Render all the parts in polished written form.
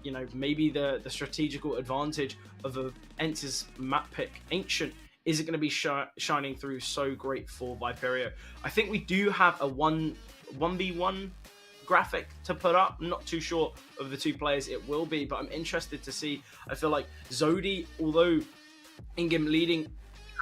you know, maybe the strategical advantage of a ENCE's map pick, Ancient, isn't going to be shining through so great for Viperio. I think we do have a 1v1 graphic to put up. I'm not too sure of the two players it will be, but I'm interested to see. I feel like Zodi, although in-game leading,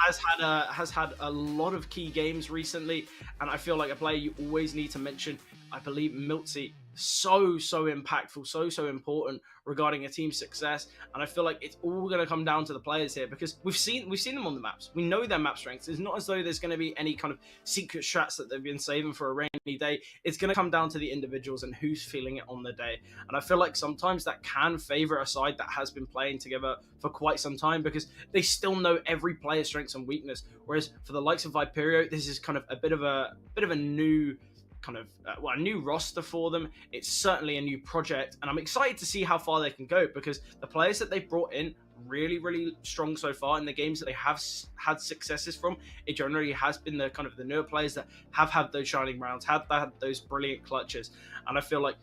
has had a lot of key games recently, and I feel like a player you always need to mention. I believe Miltzy, so impactful, so important regarding a team's success, and I feel like it's all going to come down to the players here, because we've seen them on the maps. We know their map strengths. It's not as though there's going to be any kind of secret strats that they've been saving for a rainy day. It's going to come down to the individuals and who's feeling it on the day, and I feel like sometimes that can favor a side that has been playing together for quite some time, because they still know every player's strengths and weakness, whereas for the likes of Viperio, this is kind of a bit of a new kind of a new roster for them. It's certainly a new project, and I'm excited to see how far they can go, because the players that they've brought in really strong so far in the games that they have had successes from. It generally has been the kind of the newer players that have had those shining rounds, had those brilliant clutches, and I feel like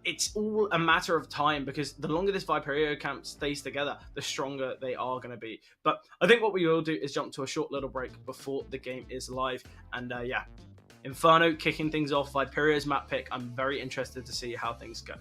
it's all a matter of time, because the longer this Viperio camp stays together, the stronger they are going to be. But I think what we will do is jump to a short little break before the game is live, and yeah, Inferno kicking things off, Viperio's map pick. I'm very interested to see how things go.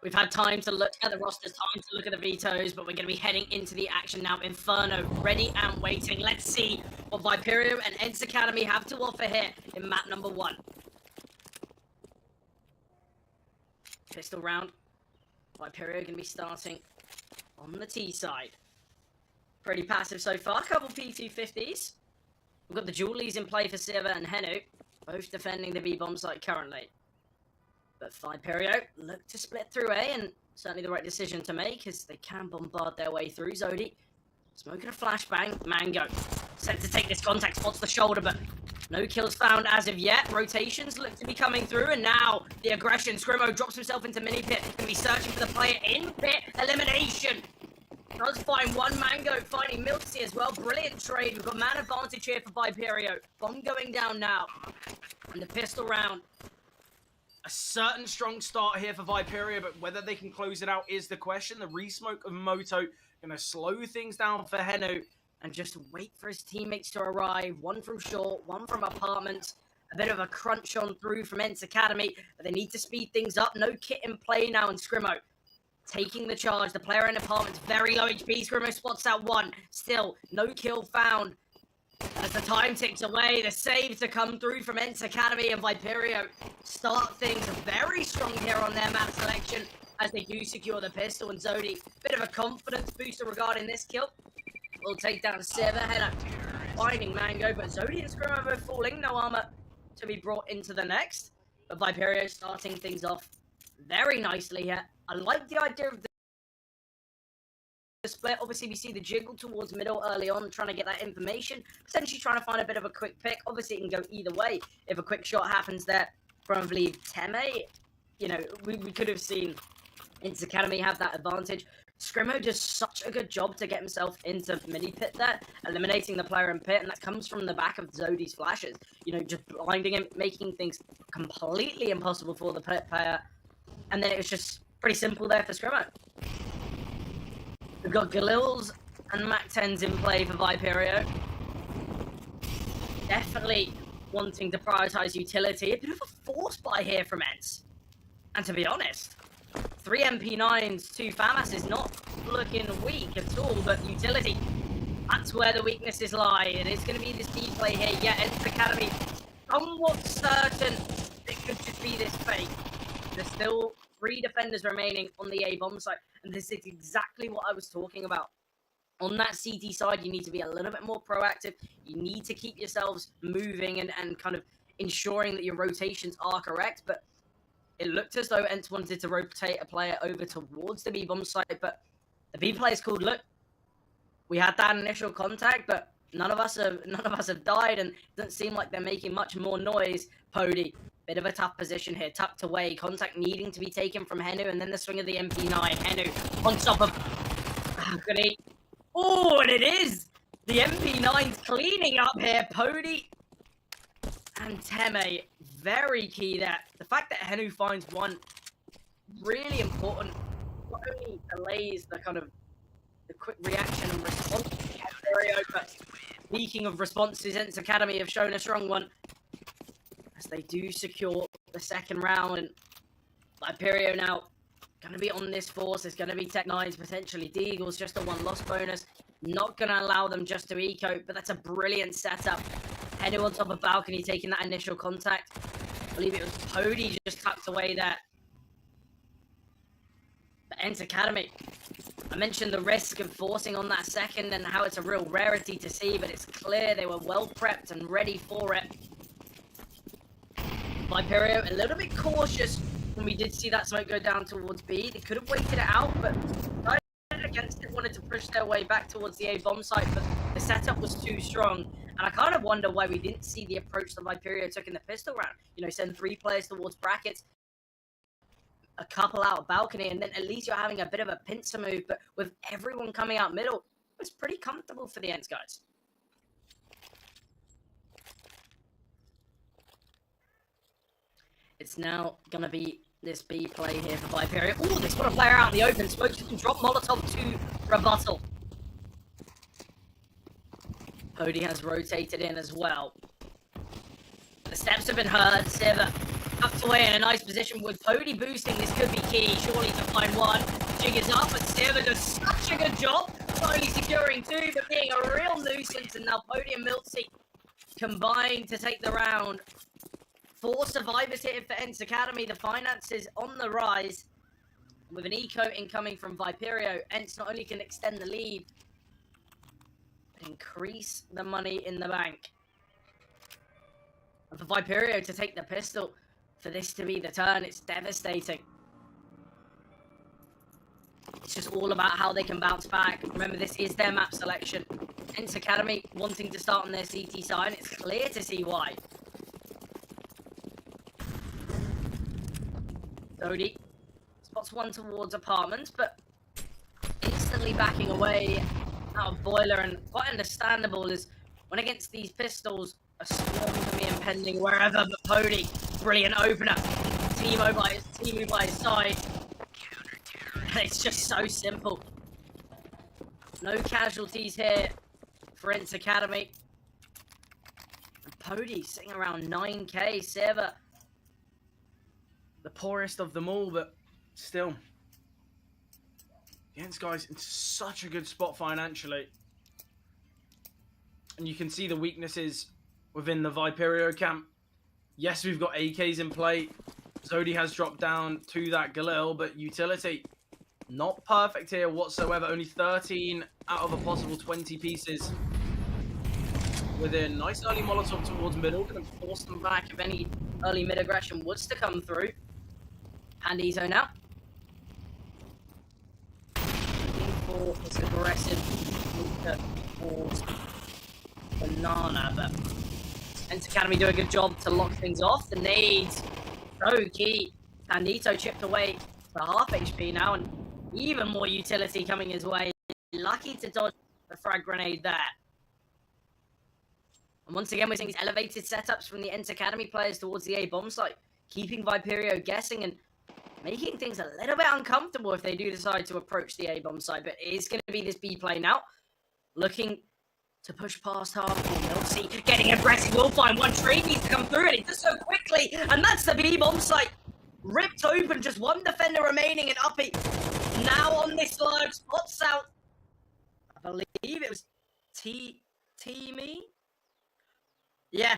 We've had time to look at the rosters, time to look at the vetoes, but we're going to be heading into the action now. Inferno, ready and waiting. Let's see what Viperio and ENCE Academy have to offer here in map number 1. Pistol round. Viperio going to be starting on the T side. Pretty passive so far. Couple P250s. We've got the Julies in play for Siva and Henu, both defending the B-bomb site currently. But Viperio look to split through A, and certainly the right decision to make as they can bombard their way through. Zodi smoking a flashbang. Mango set to take this contact, spots the shoulder, but no kills found as of yet. Rotations look to be coming through, and now the aggression. Scrimmo drops himself into mini pit, going to be searching for the player in pit. Elimination. Does find one. Mango finding Milksy as well. Brilliant trade. We've got man advantage here for Viperio. Bomb going down now. And the pistol round. A certain strong start here for Viperio, but whether they can close it out is the question. The resmoke of Moto going to slow things down for Henu and just wait for his teammates to arrive. One from short, one from apartments. A bit of a crunch on through from ENCE Academy, but they need to speed things up. No kit in play now, and Scrimmo taking the charge. The player in apartments, very low HP. Scrimmo spots out one. Still, no kill found. As the time ticks away, the save to come through from ENCE Academy, and Viperio start things very strong here on their map selection as they do secure the pistol. And Zodi, bit of a confidence booster regarding this kill. Will take down Siva, Header finding Mango, but Zodi and Scrimmo both falling. No armor to be brought into the next. But Viperio starting things off very nicely here. I like the idea of the split. Obviously, we see the jiggle towards middle early on, trying to get that information. Potentially trying to find a bit of a quick pick. Obviously, it can go either way. If a quick shot happens there from, I believe, Teme, you know, we could have seen ENCE Academy have that advantage. Scrimmo does such a good job to get himself into mini pit there, eliminating the player in pit, and that comes from the back of Zodi's flashes. You know, just blinding him, making things completely impossible for the pit player. And then it was just pretty simple there for Scrimmo. We've got Galils and Mac 10s in play for Viperio. Definitely wanting to prioritize utility. A bit of a force buy here from ENCE. And to be honest, 3 MP9s, 2 FAMAS is not looking weak at all, but utility, that's where the weaknesses lie. It is going to be this B play here. Yeah, ENCE Academy, somewhat certain it could just be this fake. There's still 3 defenders remaining on the A bomb site, and this is exactly what I was talking about. On that CT side, you need to be a little bit more proactive. You need to keep yourselves moving and kind of ensuring that your rotations are correct, but it looked as though ENCE wanted to rotate a player over towards the B-bomb site, but the B players called, look, we had that initial contact, but none of us have died, and it doesn't seem like they're making much more noise. Pody, bit of a tough position here, tucked away, contact needing to be taken from Henu, and then the swing of the MP9. Henu on top of oh, and it is the MP9's cleaning up here. Pody and Teme, very key there. The fact that Henu finds one, really important. Not only delays the kind of the quick reaction and response to Viperio, but speaking of responses, ENCE Academy have shown a strong one as they do secure the second round. And Viperio now going to be on this force. There's going to be Tech 9s, potentially Deagles, just a 1 loss bonus. Not going to allow them just to eco, but that's a brilliant setup. Henu on top of balcony, taking that initial contact. I believe it was Pody just tucked away there. But ENCE Academy, I mentioned the risk of forcing on that second and how it's a real rarity to see, but it's clear they were well prepped and ready for it. Viperio a little bit cautious when we did see that smoke go down towards B. They could have waited it out, but against it, wanted to push their way back towards the A bomb site, but the setup was too strong. And I kind of wonder why we didn't see the approach that Viperio took in the pistol round. You know, send 3 players towards brackets, a couple out balcony, and then at least you're having a bit of a pincer move. But with everyone coming out middle, it's pretty comfortable for the ENCE guys. It's now going to be this B play here for Viperio. Oh, they spot a player out in the open. Smokes can drop Molotov to rebuttal. Pody has rotated in as well. The steps have been heard. Siva Tucked away in a nice position with Pody boosting. This could be key, surely, to find one. Jig is up, but Sever does such a good job. Not only securing two, but being a real nuisance. And now Pody and Miltsy combine to take the round. 4 survivors here for ENCE Academy. The finances on the rise. With an eco incoming from Viperio, ENCE not only can extend the lead, but increase the money in the bank. And for Viperio to take the pistol, for this to be the turn, it's devastating. It's just all about how they can bounce back. Remember, this is their map selection. ENCE Academy wanting to start on their CT side. It's clear to see why. Dodie spots one towards apartments, but instantly backing away out of boiler, and quite understandable is when against these pistols, a swarm can be impending wherever. But Pody, brilliant opener. Timo by his side. It's just so simple. No casualties here for ENCE Academy. And Pody sitting around 9k. Seva, the poorest of them all, but still, the ENCE guys in such a good spot financially. And you can see the weaknesses within the Viperio camp. Yes, we've got AKs in play. Zodi has dropped down to that Galil, but utility not perfect here whatsoever. Only 13 out of a possible 20 pieces. With a nice early Molotov towards middle, going to force them back if any early mid aggression was to come through. Pandito now. Looking for this aggressive towards Banana, but ENCE Academy do a good job to lock things off. The nades, so key. Pandito chipped away to half HP now, and even more utility coming his way. Lucky to dodge the frag grenade there. And once again, we're seeing these elevated setups from the ENCE Academy players towards the A bomb site, keeping Viperio guessing and making things a little bit uncomfortable if they do decide to approach the A bomb site. But it is going to be this B play now, looking to push past half. Miltsy getting aggressive. We'll find one trade needs to come through, and it does so quickly. And that's the B bomb site ripped open. Just one defender remaining, and Uppy now on this live spots out. I believe it was Teamy. Yeah.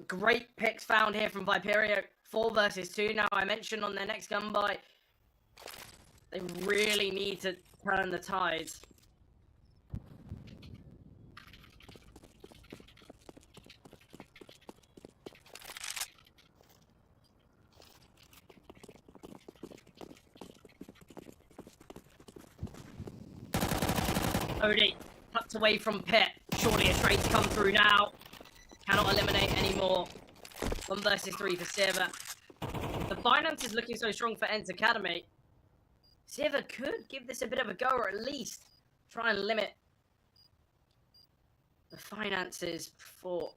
Great picks found here from Viperio. 4 versus 2 now. I mentioned on their next gun buy, they really need to turn the tides. Odie tucked away from Pit. Surely a trade to come through now. Cannot eliminate anymore. 1 versus 3 for Seva. The finance is looking so strong for ENCE Academy. Seva could give this a bit of a go, or at least try and limit the finances for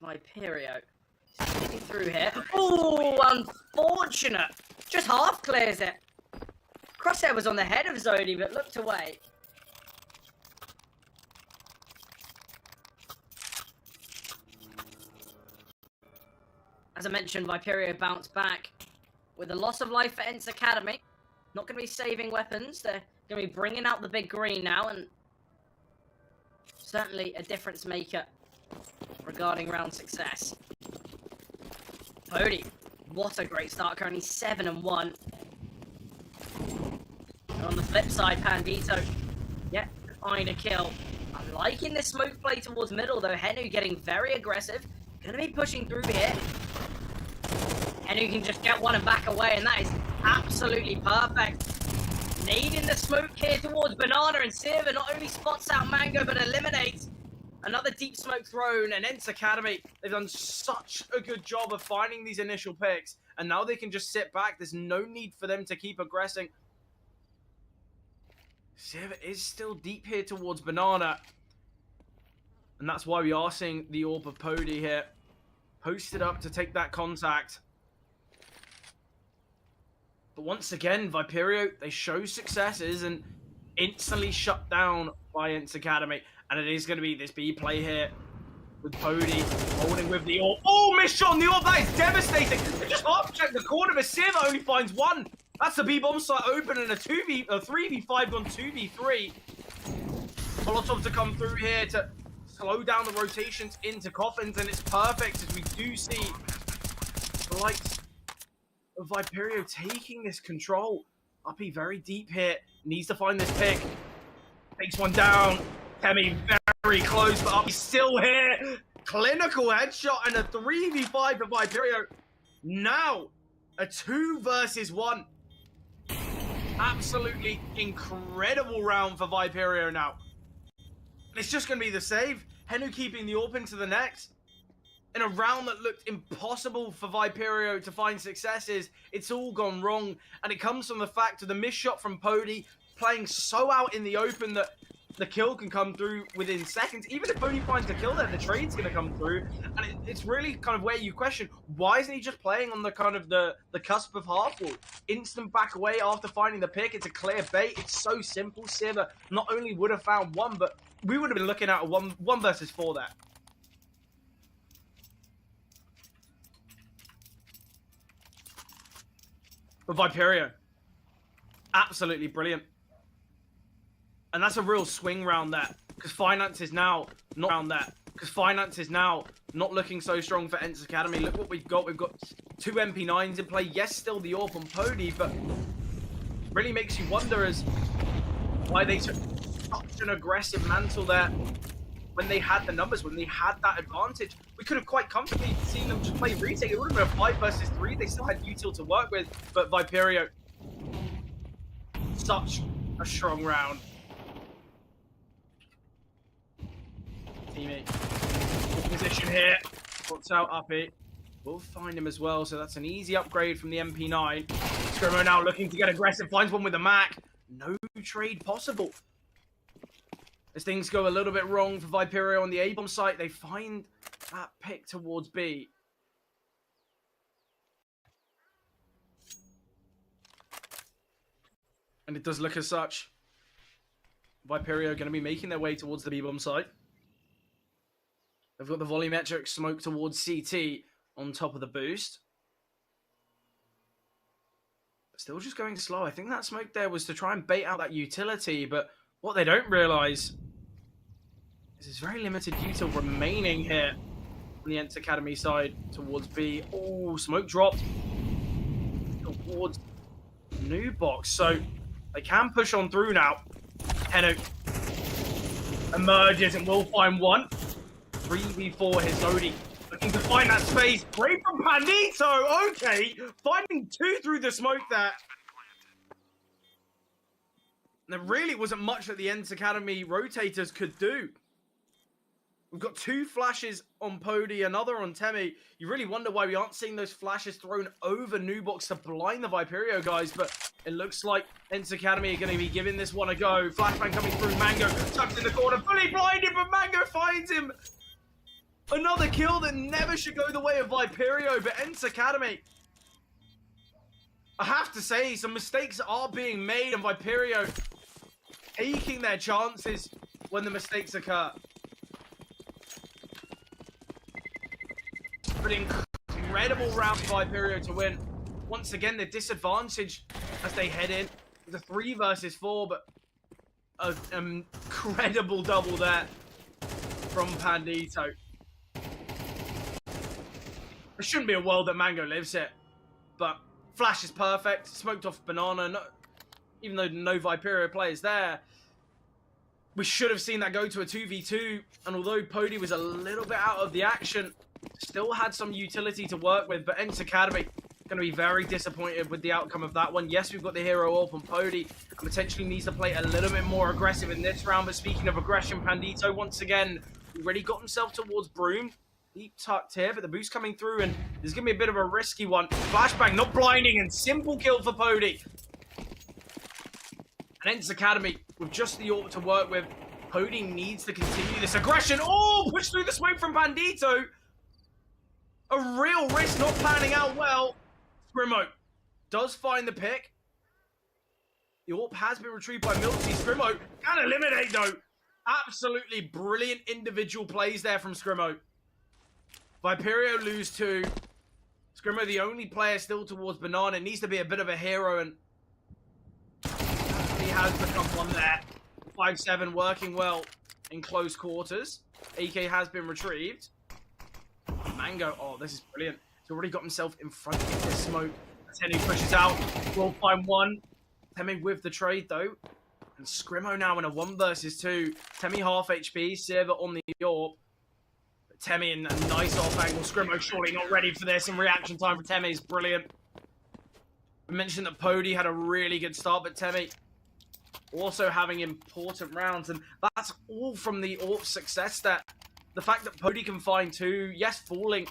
Viperio. Sneaking through here. Oh, unfortunate. Just half clears it. Crosshair was on the head of Zodi, but looked away. As I mentioned, Viperio bounced back with a loss of life for ENCE Academy. Not going to be saving weapons. They're going to be bringing out the big green now, and certainly a difference maker regarding round success. Pody, what a great start. Currently 7-1. And on the flip side, Pandito, yeah, find a kill. I'm liking this smoke play towards middle, though. Henu getting very aggressive. Going to be pushing through here. Henu can just get one and back away, and that is absolutely perfect. Needing the smoke here towards Banana, and Silver not only spots out Mango, but eliminates another deep smoke thrown. And ENCE Academy, they've done such a good job of finding these initial picks, and now they can just sit back. There's no need for them to keep aggressing. Silver is still deep here towards Banana, and that's why we are seeing the AWP of Pody here posted up to take that contact. But once again, Viperio, they show successes and instantly shut down by ENCE Academy. And it is going to be this B play here. with Pody holding with the AWP. Oh, missed shot on the AWP. That is devastating. They just half check the corner, but Siva only finds one. That's the B-bomb site open and a 3v5 gone 2v3. Molotov to come through here to slow down the rotations into coffins, and it's perfect as we do see the likes of Viperio taking this control. Uppy very deep here, needs to find this pick. Takes one down. Temi very close, but Uppy's still here. Clinical headshot and a 3v5 for Viperio. Now, a 2 versus 1. Absolutely incredible round for Viperio now. It's just going to be the save. Henu keeping the AWP into the next. In a round that looked impossible for Viperio to find successes, it's all gone wrong. And it comes from the fact of the missed shot from Pody, playing so out in the open that the kill can come through within seconds. Even if Pody finds the kill there, the trade's going to come through. And it's really kind of where you question, why isn't he just playing on the kind of the cusp of half-wall? Instant back away after finding the pick. It's a clear bait. It's so simple. Siva not only would have found one, but we would have been looking at a 1 versus 4 there. But Viperio, absolutely brilliant. And that's a real swing round there. Because Finance is now not around that. Because Finance is now not looking so strong for ENCE Academy. Look what we've got. We've got 2 MP9s in play. Yes, still the AWP on Pody, but really makes you wonder as why they took such an aggressive mantle there when they had the numbers, when they had that advantage. We could have quite comfortably seen them just play retake. It would have been a 5 versus 3. They still had util to work with, but Viperio, such a strong round. Teammate, good position here. Puts out Uppy. We'll find him as well, so that's an easy upgrade from the MP9. Scrimo now looking to get aggressive, finds one with a Mac. No trade possible. As things go a little bit wrong for Viperio on the A-bomb site, they find that pick towards B. And it does look as such. Viperio going to be making their way towards the B-bomb site. They've got the volumetric smoke towards CT on top of the boost. Still just going slow. I think that smoke there was to try and bait out that utility, but what they don't realize is there's very limited util remaining here on the ENCE Academy side towards B. Oh, smoke dropped towards new box, so they can push on through now. Henu emerges and will find one. 3v4 Hizodi looking to find that space. Great from Pandito. Okay, finding 2 through the smoke there. There really wasn't much that the ENCE Academy rotators could do. We've got 2 flashes on Pody, another on Temi. You really wonder why we aren't seeing those flashes thrown over Nubox to blind the Viperio guys, but it looks like ENCE Academy are going to be giving this one a go. Flashbang coming through, Mango tucked in the corner, fully blinded, but Mango finds him. Another kill that never should go the way of Viperio, but ENCE Academy, I have to say, some mistakes are being made, and Viperio taking their chances when the mistakes occur. But incredible round for Viperio to win. Once again, they're disadvantaged as they head in with a 3 versus 4, but an incredible double there from Pandito. There shouldn't be a world that Mango lives it, but Flash is perfect. Smoked off Banana, no, even though no Viperio players there. We should have seen that go to a 2v2, and although Pody was a little bit out of the action, still had some utility to work with, but ENCE Academy going to be very disappointed with the outcome of that one. Yes, we've got the hero up on Pody, and potentially needs to play a little bit more aggressive in this round, but speaking of aggression, Pandito once again already got himself towards Broom. Deep tucked here, but the boost coming through, and there's going to be a bit of a risky one. Flashbang, not blinding, and simple kill for Pody. And ENCE Academy, with just the AWP to work with, Pody needs to continue this aggression. Oh, push through the smoke from Pandito. A real risk not panning out well. Scrimo does find the pick. The AWP has been retrieved by Milty. Scrimo can eliminate, though. Absolutely brilliant individual plays there from Scrimo. Viperio lose 2. Scrimmo, the only player still towards Banana, needs to be a bit of a hero, and he has become one there. 5-7 working well in close quarters. AK has been retrieved. Mango, oh, this is brilliant. He's already got himself in front of this smoke. Temi pushes out. Will find one. Temi with the trade, though. And Scrimmo now in a 1 versus 2. Temi half HP. Silver on the AWP. Temi in a nice off angle. Scrimmo surely not ready for this. And reaction time for Temi is brilliant. We mentioned that Pody had a really good start, but Temi also having important rounds. And that's all from the AWP success that the fact that Pody can find 2, yes, falling,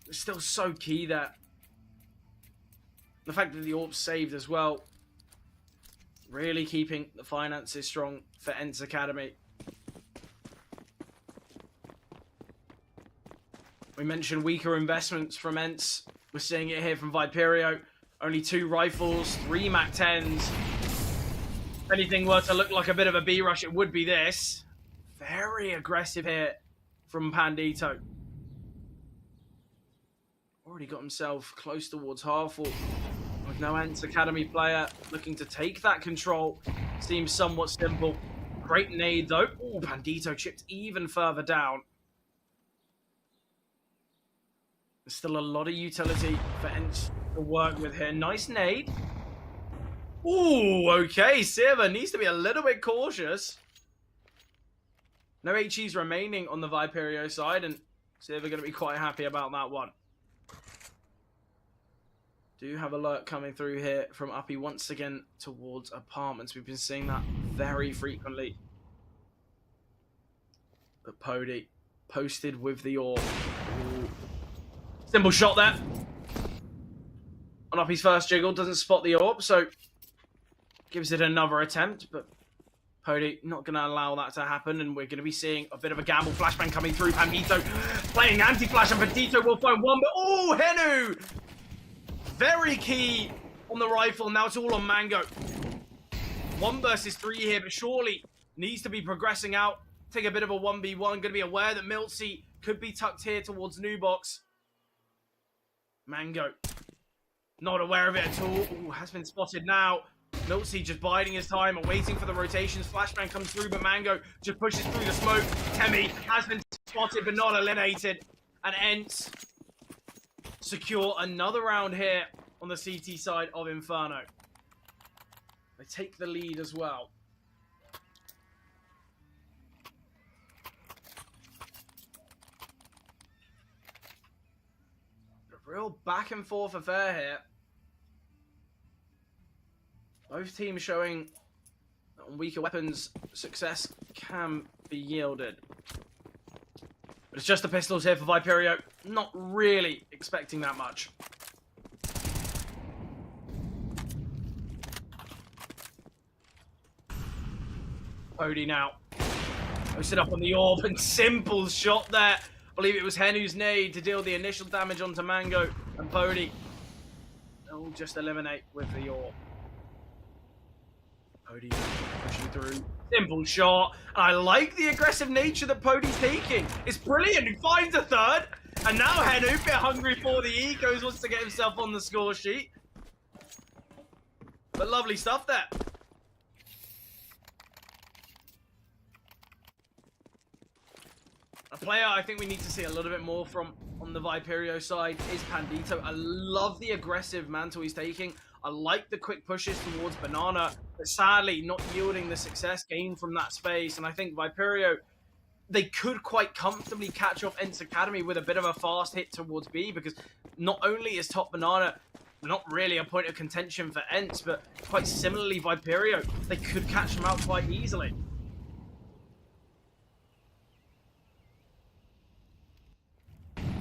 is still so key there. The fact that the AWP saved as well, really keeping the finances strong for ENCE Academy. We mentioned weaker investments from ENCE. We're seeing it here from Viperio. Only 2 rifles, 3 MAC-10s. If anything were to look like a bit of a B-rush, it would be this. Very aggressive here from Pandito. Already got himself close towards half, with no ENCE Academy player looking to take that control. Seems somewhat simple. Great nade though. Oh, Pandito chipped even further down. There's still a lot of utility for ENCE to work with here. Nice nade. Ooh, okay. Silver needs to be a little bit cautious. No HEs remaining on the Viperio side, and Silver going to be quite happy about that one. Do have alert coming through here from Uppy once again towards apartments. We've been seeing that very frequently. But Pody posted with the AWP. Ooh. Simple shot there. On Uppy's first jiggle, doesn't spot the AWP, so gives it another attempt, but Pody not going to allow that to happen, and we're going to be seeing a bit of a gamble. Flashbang coming through. Pandito playing anti-flash, and Pandito will find one, but oh, Henu! Very key on the rifle. Now it's all on Mango. 1 versus 3 here, but surely needs to be progressing out. Take a bit of a 1v1. Going to be aware that Miltsy could be tucked here towards New Box. Mango not aware of it at all. Ooh, has been spotted now. Miltsy just biding his time and waiting for the rotations. Flashbang comes through, but Mango just pushes through the smoke. Temi has been spotted, but not eliminated. And ENCE secure another round here on the CT side of Inferno. They take the lead as well. A real back and forth affair here. Both teams showing that on weaker weapons, success can be yielded. But it's just the pistols here for Viperio. Not really expecting that much. Pody now. Posted up on the AWP, and simple shot there. I believe it was Henu's nade to deal the initial damage onto Mango, and Pody will just eliminate with the AWP. Pody pushing through. Simple shot. And I like the aggressive nature that Pody's taking. It's brilliant. He finds a third. And now Henu, a bit hungry for the ecos, wants to get himself on the score sheet. But lovely stuff there. A player I think we need to see a little bit more from on the Viperio side is Pandito. I love the aggressive mantle he's taking. I like the quick pushes towards Banana, but sadly not yielding the success gained from that space. And I think Viperio, they could quite comfortably catch off ENCE Academy with a bit of a fast hit towards B, because not only is top Banana not really a point of contention for ENCE, but quite similarly Viperio, they could catch them out quite easily.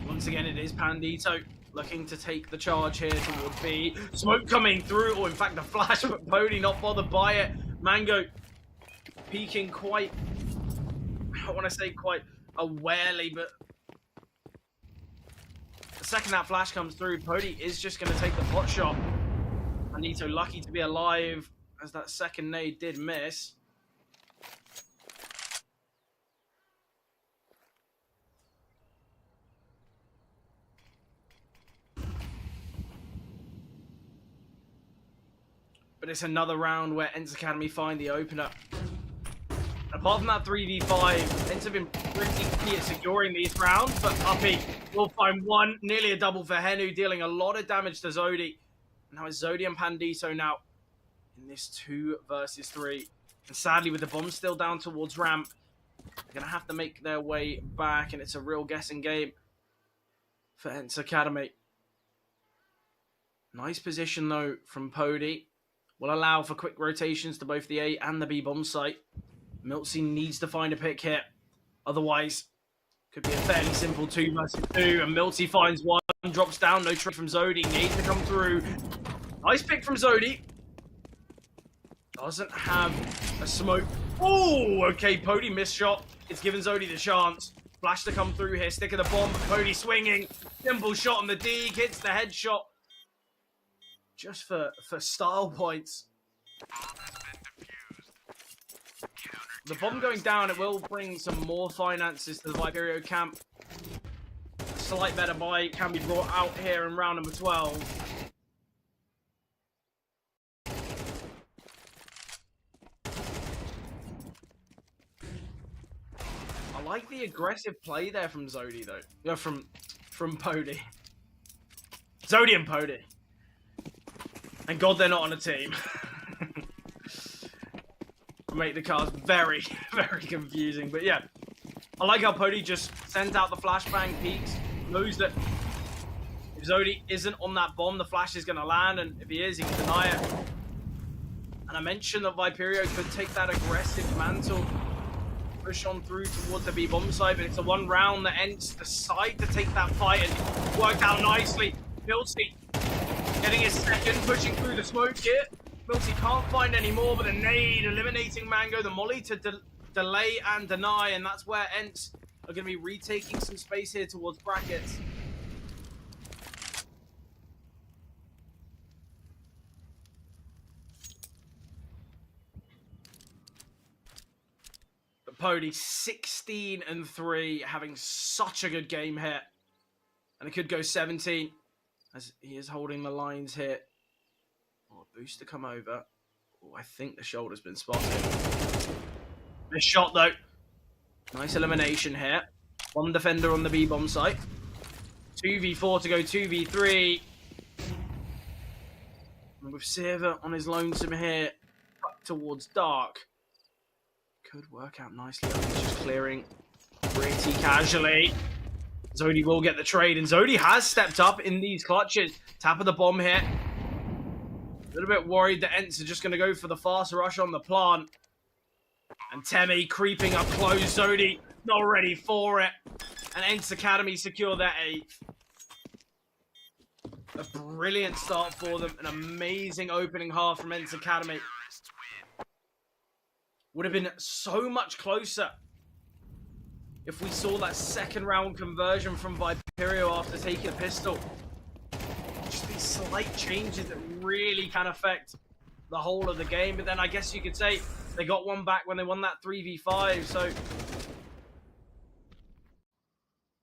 Once again, it is Pandito looking to take the charge here towards B. Smoke coming through, or in fact the flash, but Pody not bothered by it. Mango peeking quite, I don't want to say quite awarely, but the second that flash comes through, Pody is just going to take the pot shot. Pandito lucky to be alive, as that second nade did miss. but it's another round where ENCE Academy find the opener. Apart from that 3v5, ENCE have been pretty key at securing these rounds, but Uppy will find one, nearly a double for Henu, dealing a lot of damage to Zodi. Now it's Zodi and Pandito now in this 2 versus 3. And sadly, with the bomb still down towards ramp, they're going to have to make their way back, and it's a real guessing game for ENCE Academy. Nice position, though, from Pody. Will allow for quick rotations to both the A and the B bomb site. Miltsy needs to find a pick here. Otherwise, could be a fairly simple 2 versus 2. And Miltsy finds one, drops down, no trade from Zodi. Needs to come through. Nice pick from Zodi. Doesn't have a smoke. Oh, okay, Pody missed shot. It's given Zodi the chance. Flash to come through here, stick of the bomb, but Pody swinging. Simple shot on the D, hits the headshot. Just for style points. The bomb going down, it will bring some more finances to the Viperio camp. A slight better buy can be brought out here in round number 12. I like the aggressive play there from Zodi, though. No, from Pody. Zodi and Pody. And God, they're not on a team. Make the cars very, very confusing. But yeah, I like how Pody just sends out the flashbang, peeks, knows that if Zodi isn't on that bomb, the flash is going to land, and if he is, he can deny it. And I mentioned that Viperio could take that aggressive mantle, push on through towards the B bomb side, but it's a 1 round that ENCE decide to take that fight, and worked out nicely. Miltsy getting his second, pushing through the smoke here. Miltsy can't find any more, but a nade eliminating Mango, the molly to delay and deny, and that's where ENCE are going to be retaking some space here towards brackets. But Pody 16-3, having such a good game here, and it could go 17 as he is holding the lines here. Oh, a boost to come over. Oh, I think the shoulder's been spotted. This shot, though. Nice elimination here. 1 defender on the B-bomb site. 2v4 to go 2v3. And with Silver on his lonesome here, up towards Dark. Could work out nicely. He's just clearing pretty casually. Zodi will get the trade, and Zodi has stepped up in these clutches. Tap of the bomb here. A little bit worried that ENCE are just going to go for the fast rush on the plant. And Temi creeping up close. Zodi not ready for it. And ENCE Academy secure their 8th. A brilliant start for them. An amazing opening half from ENCE Academy. Would have been so much closer if we saw that 2nd round conversion from Viperio after taking a pistol. Just these slight changes that really can affect the whole of the game. But then I guess you could say they got one back when they won that 3v5. So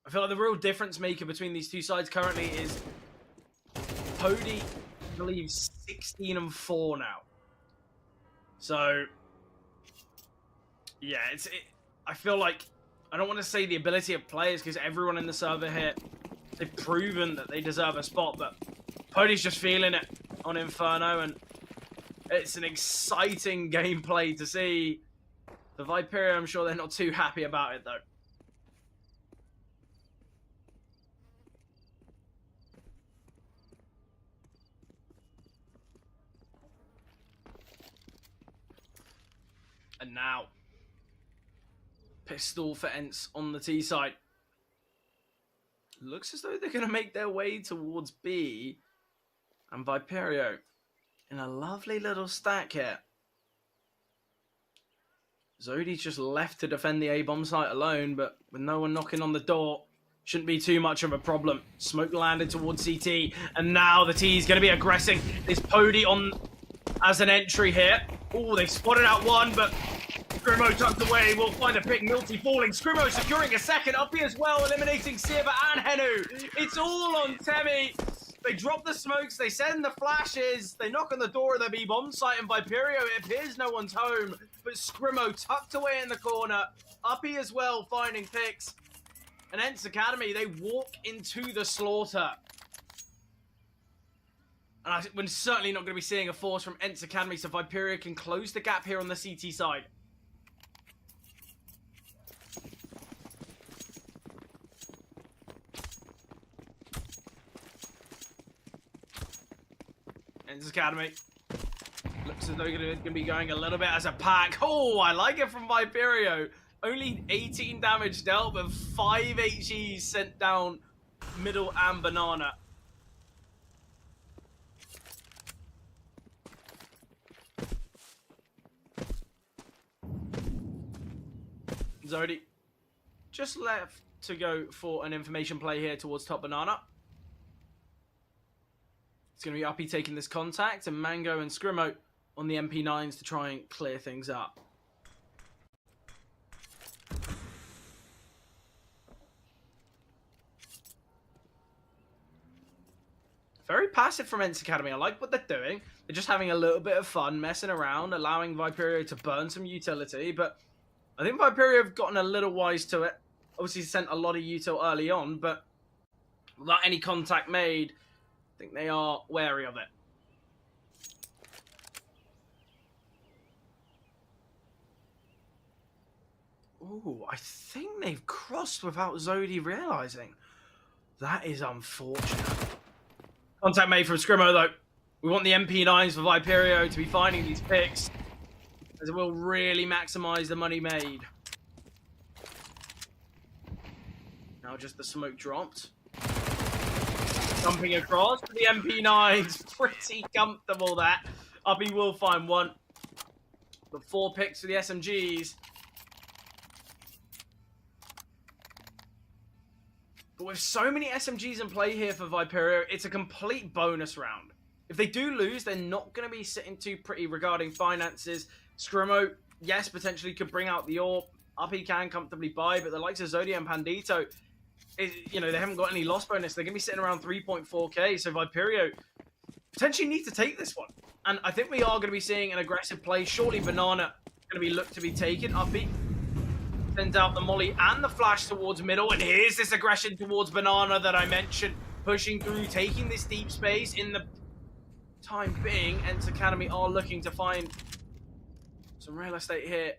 I feel like the real difference maker between these two sides currently is Pody, I believe, 16-4 now. So yeah, I feel like, I don't want to say the ability of players because everyone in the server here, they've proven that they deserve a spot, but Pody's just feeling it on Inferno, and it's an exciting gameplay to see. The Viperio, I'm sure they're not too happy about it, though. And now, pistol for ENCE on the T side. Looks as though they're going to make their way towards B. And Viperio in a lovely little stack here. Zodi's just left to defend the A-bomb site alone, but with no one knocking on the door, shouldn't be too much of a problem. Smoke landed towards CT, and now the T is going to be aggressing. There's Pody on as an entry here. Oh, they've spotted out one, but Scrimo tucked away. We'll find a pick. Milty falling. Scrimo securing a second. Uppy as well, eliminating Silver and Henu. It's all on Temi. They drop the smokes, they send the flashes, they knock on the door of the B-bomb site, and Viperio, it appears no one's home, but Scrimmo tucked away in the corner, Uppy as well, finding picks, and ENCE Academy, they walk into the slaughter. And we're certainly not going to be seeing a force from ENCE Academy, so Viperio can close the gap here on the CT side. ENCE Academy looks as though they're going to be going a little bit as a pack. Oh, I like it from Viperio. Only 18 damage dealt, but 5 HEs sent down middle and banana. Zodi just left to go for an information play here towards top banana. It's going to be Uppy taking this contact, and Mango and Scrimmo on the MP9s to try and clear things up. Very passive from ENCE Academy. I like what they're doing. They're just having a little bit of fun, messing around, allowing Viperio to burn some utility, but I think Viperio have gotten a little wise to it. Obviously sent a lot of util early on, but without any contact made, I think they are wary of it. Ooh, I think they've crossed without Zodi realizing. That is unfortunate. Contact made from Scrimmo, though. We want the MP9s for Viperio to be finding these picks, as it will really maximize the money made. Now just the smoke dropped. Jumping across for the MP9s. Pretty comfortable, that. Uppy will find one. But 4 picks for the SMGs. But with so many SMGs in play here for Viperio, it's a complete bonus round. If they do lose, they're not going to be sitting too pretty regarding finances. Scrimmo, yes, potentially could bring out the AWP. Uppy can comfortably buy, but the likes of Zodia and Pandito, you know, they haven't got any loss bonus. They're going to be sitting around 3.4k, so Viperio potentially need to take this one. And I think we are going to be seeing an aggressive play. Surely Banana going to be looked to be taken. Uppy sends out the molly and the flash towards middle, and here's this aggression towards Banana that I mentioned. Pushing through, taking this deep space. In the time being, ENCE Academy are looking to find some real estate here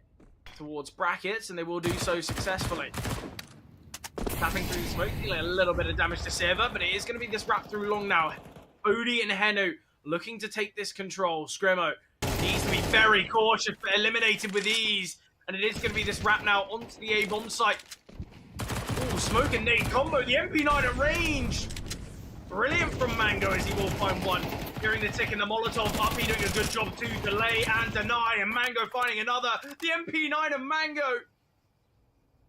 towards brackets, and they will do so successfully. Tapping through the smoke, dealing a little bit of damage to Seva, but it is going to be this wrap through long now. Odie and Henu looking to take this control. Scrimmo needs to be very cautious, but eliminated with ease. And it is going to be this wrap now onto the A-bomb site. Ooh, smoke and nade combo. The MP9 at range. Brilliant from Mango as he will find one. Hearing the tick in the Molotov. Uppy doing a good job to delay and deny. And Mango finding another. The MP9 of Mango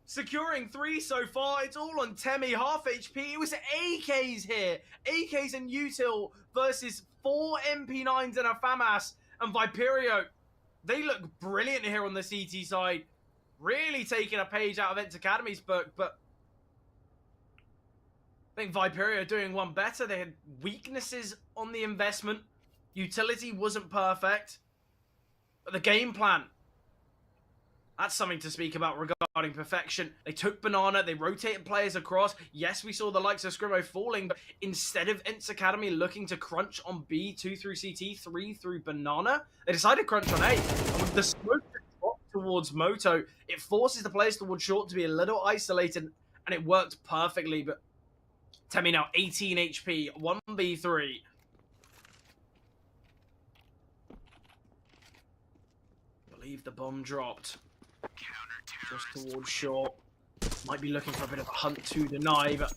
securing 3 so far. It's all on Temi, half HP. It was AKs here. AKs and Util versus 4 MP9s and a FAMAS. And Viperio, they look brilliant here on the CT side. Really taking a page out of ENCE Academy's book, but I think Viperio are doing one better. They had weaknesses on the investment. Utility wasn't perfect. But the game plan, that's something to speak about regarding perfection. They took Banana, they rotated players across. Yes, we saw the likes of Scrimmo falling, but instead of ENCE Academy looking to crunch on B, 2 through CT, 3 through Banana, they decided to crunch on A. And with the smoke drop towards Moto, it forces the players towards short to be a little isolated, and it worked perfectly. But Temi now 18 HP, 1v3. I believe the bomb dropped. Just towards short. Might be looking for a bit of a hunt to deny, but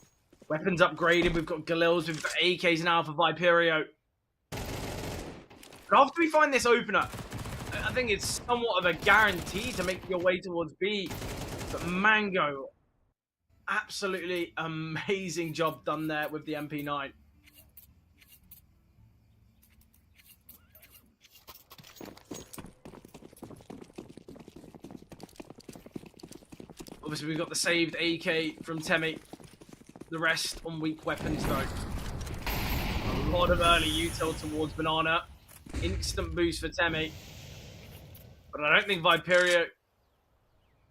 weapons upgraded. We've got Galils, we've got AKs now for Viperio. But after we find this opener, I think it's somewhat of a guarantee to make your way towards B. But Mango, absolutely amazing job done there with the MP9. Obviously, we've got the saved AK from Temi. The rest on weak weapons, though. lot of early util towards Banana. Instant boost for Temi. But I don't think Viperio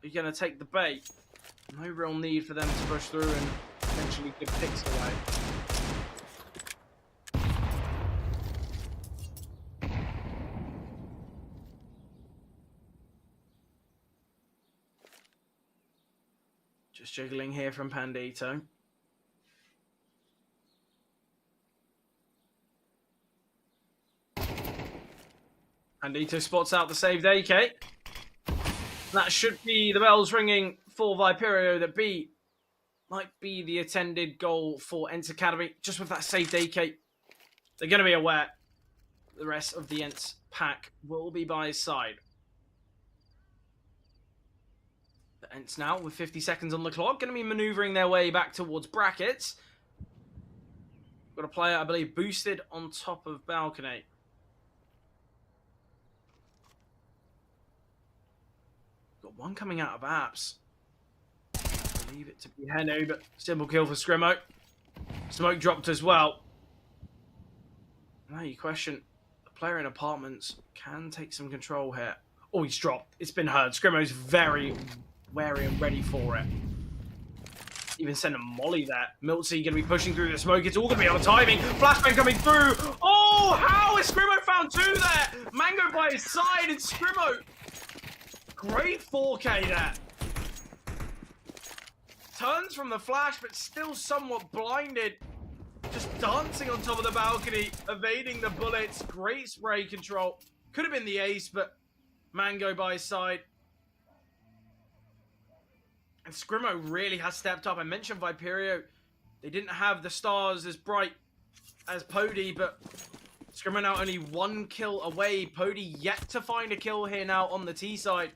are going to take the bait. No real need for them to push through and potentially give picks away. Just jiggling here from Pandito. Pandito spots out the saved AK. That should be the bells ringing for Viperio that might be the attended goal for ENCE Academy. Just with that saved AK, they're going to be aware the rest of the ENCE pack will be by his side. The ENCE now, with 50 seconds on the clock, going to be manoeuvring their way back towards brackets. Got a player, I believe, boosted on top of balcony. Got one coming out of apps. Leave it to be Henu, but simple kill for Scrimmo. Smoke dropped as well. Now you question, the player in apartments can take some control here. Oh, he's dropped. It's been heard. Scrimmo's very wary and ready for it. Even send a molly there. Miltsy going to be pushing through the smoke. It's all going to be on timing. Flashbang coming through. Oh, how is Scrimmo found two there? Mango by his side and Scrimmo. Great 4K there. Turns from the flash, but still somewhat blinded. Just dancing on top of the balcony, evading the bullets. Great spray control. Could have been the ace, but Mango by his side. And Scrimmo really has stepped up. I mentioned Viperio. They didn't have the stars as bright as Pody, but Scrimmo now only one kill away. Pody yet to find a kill here now on the T side.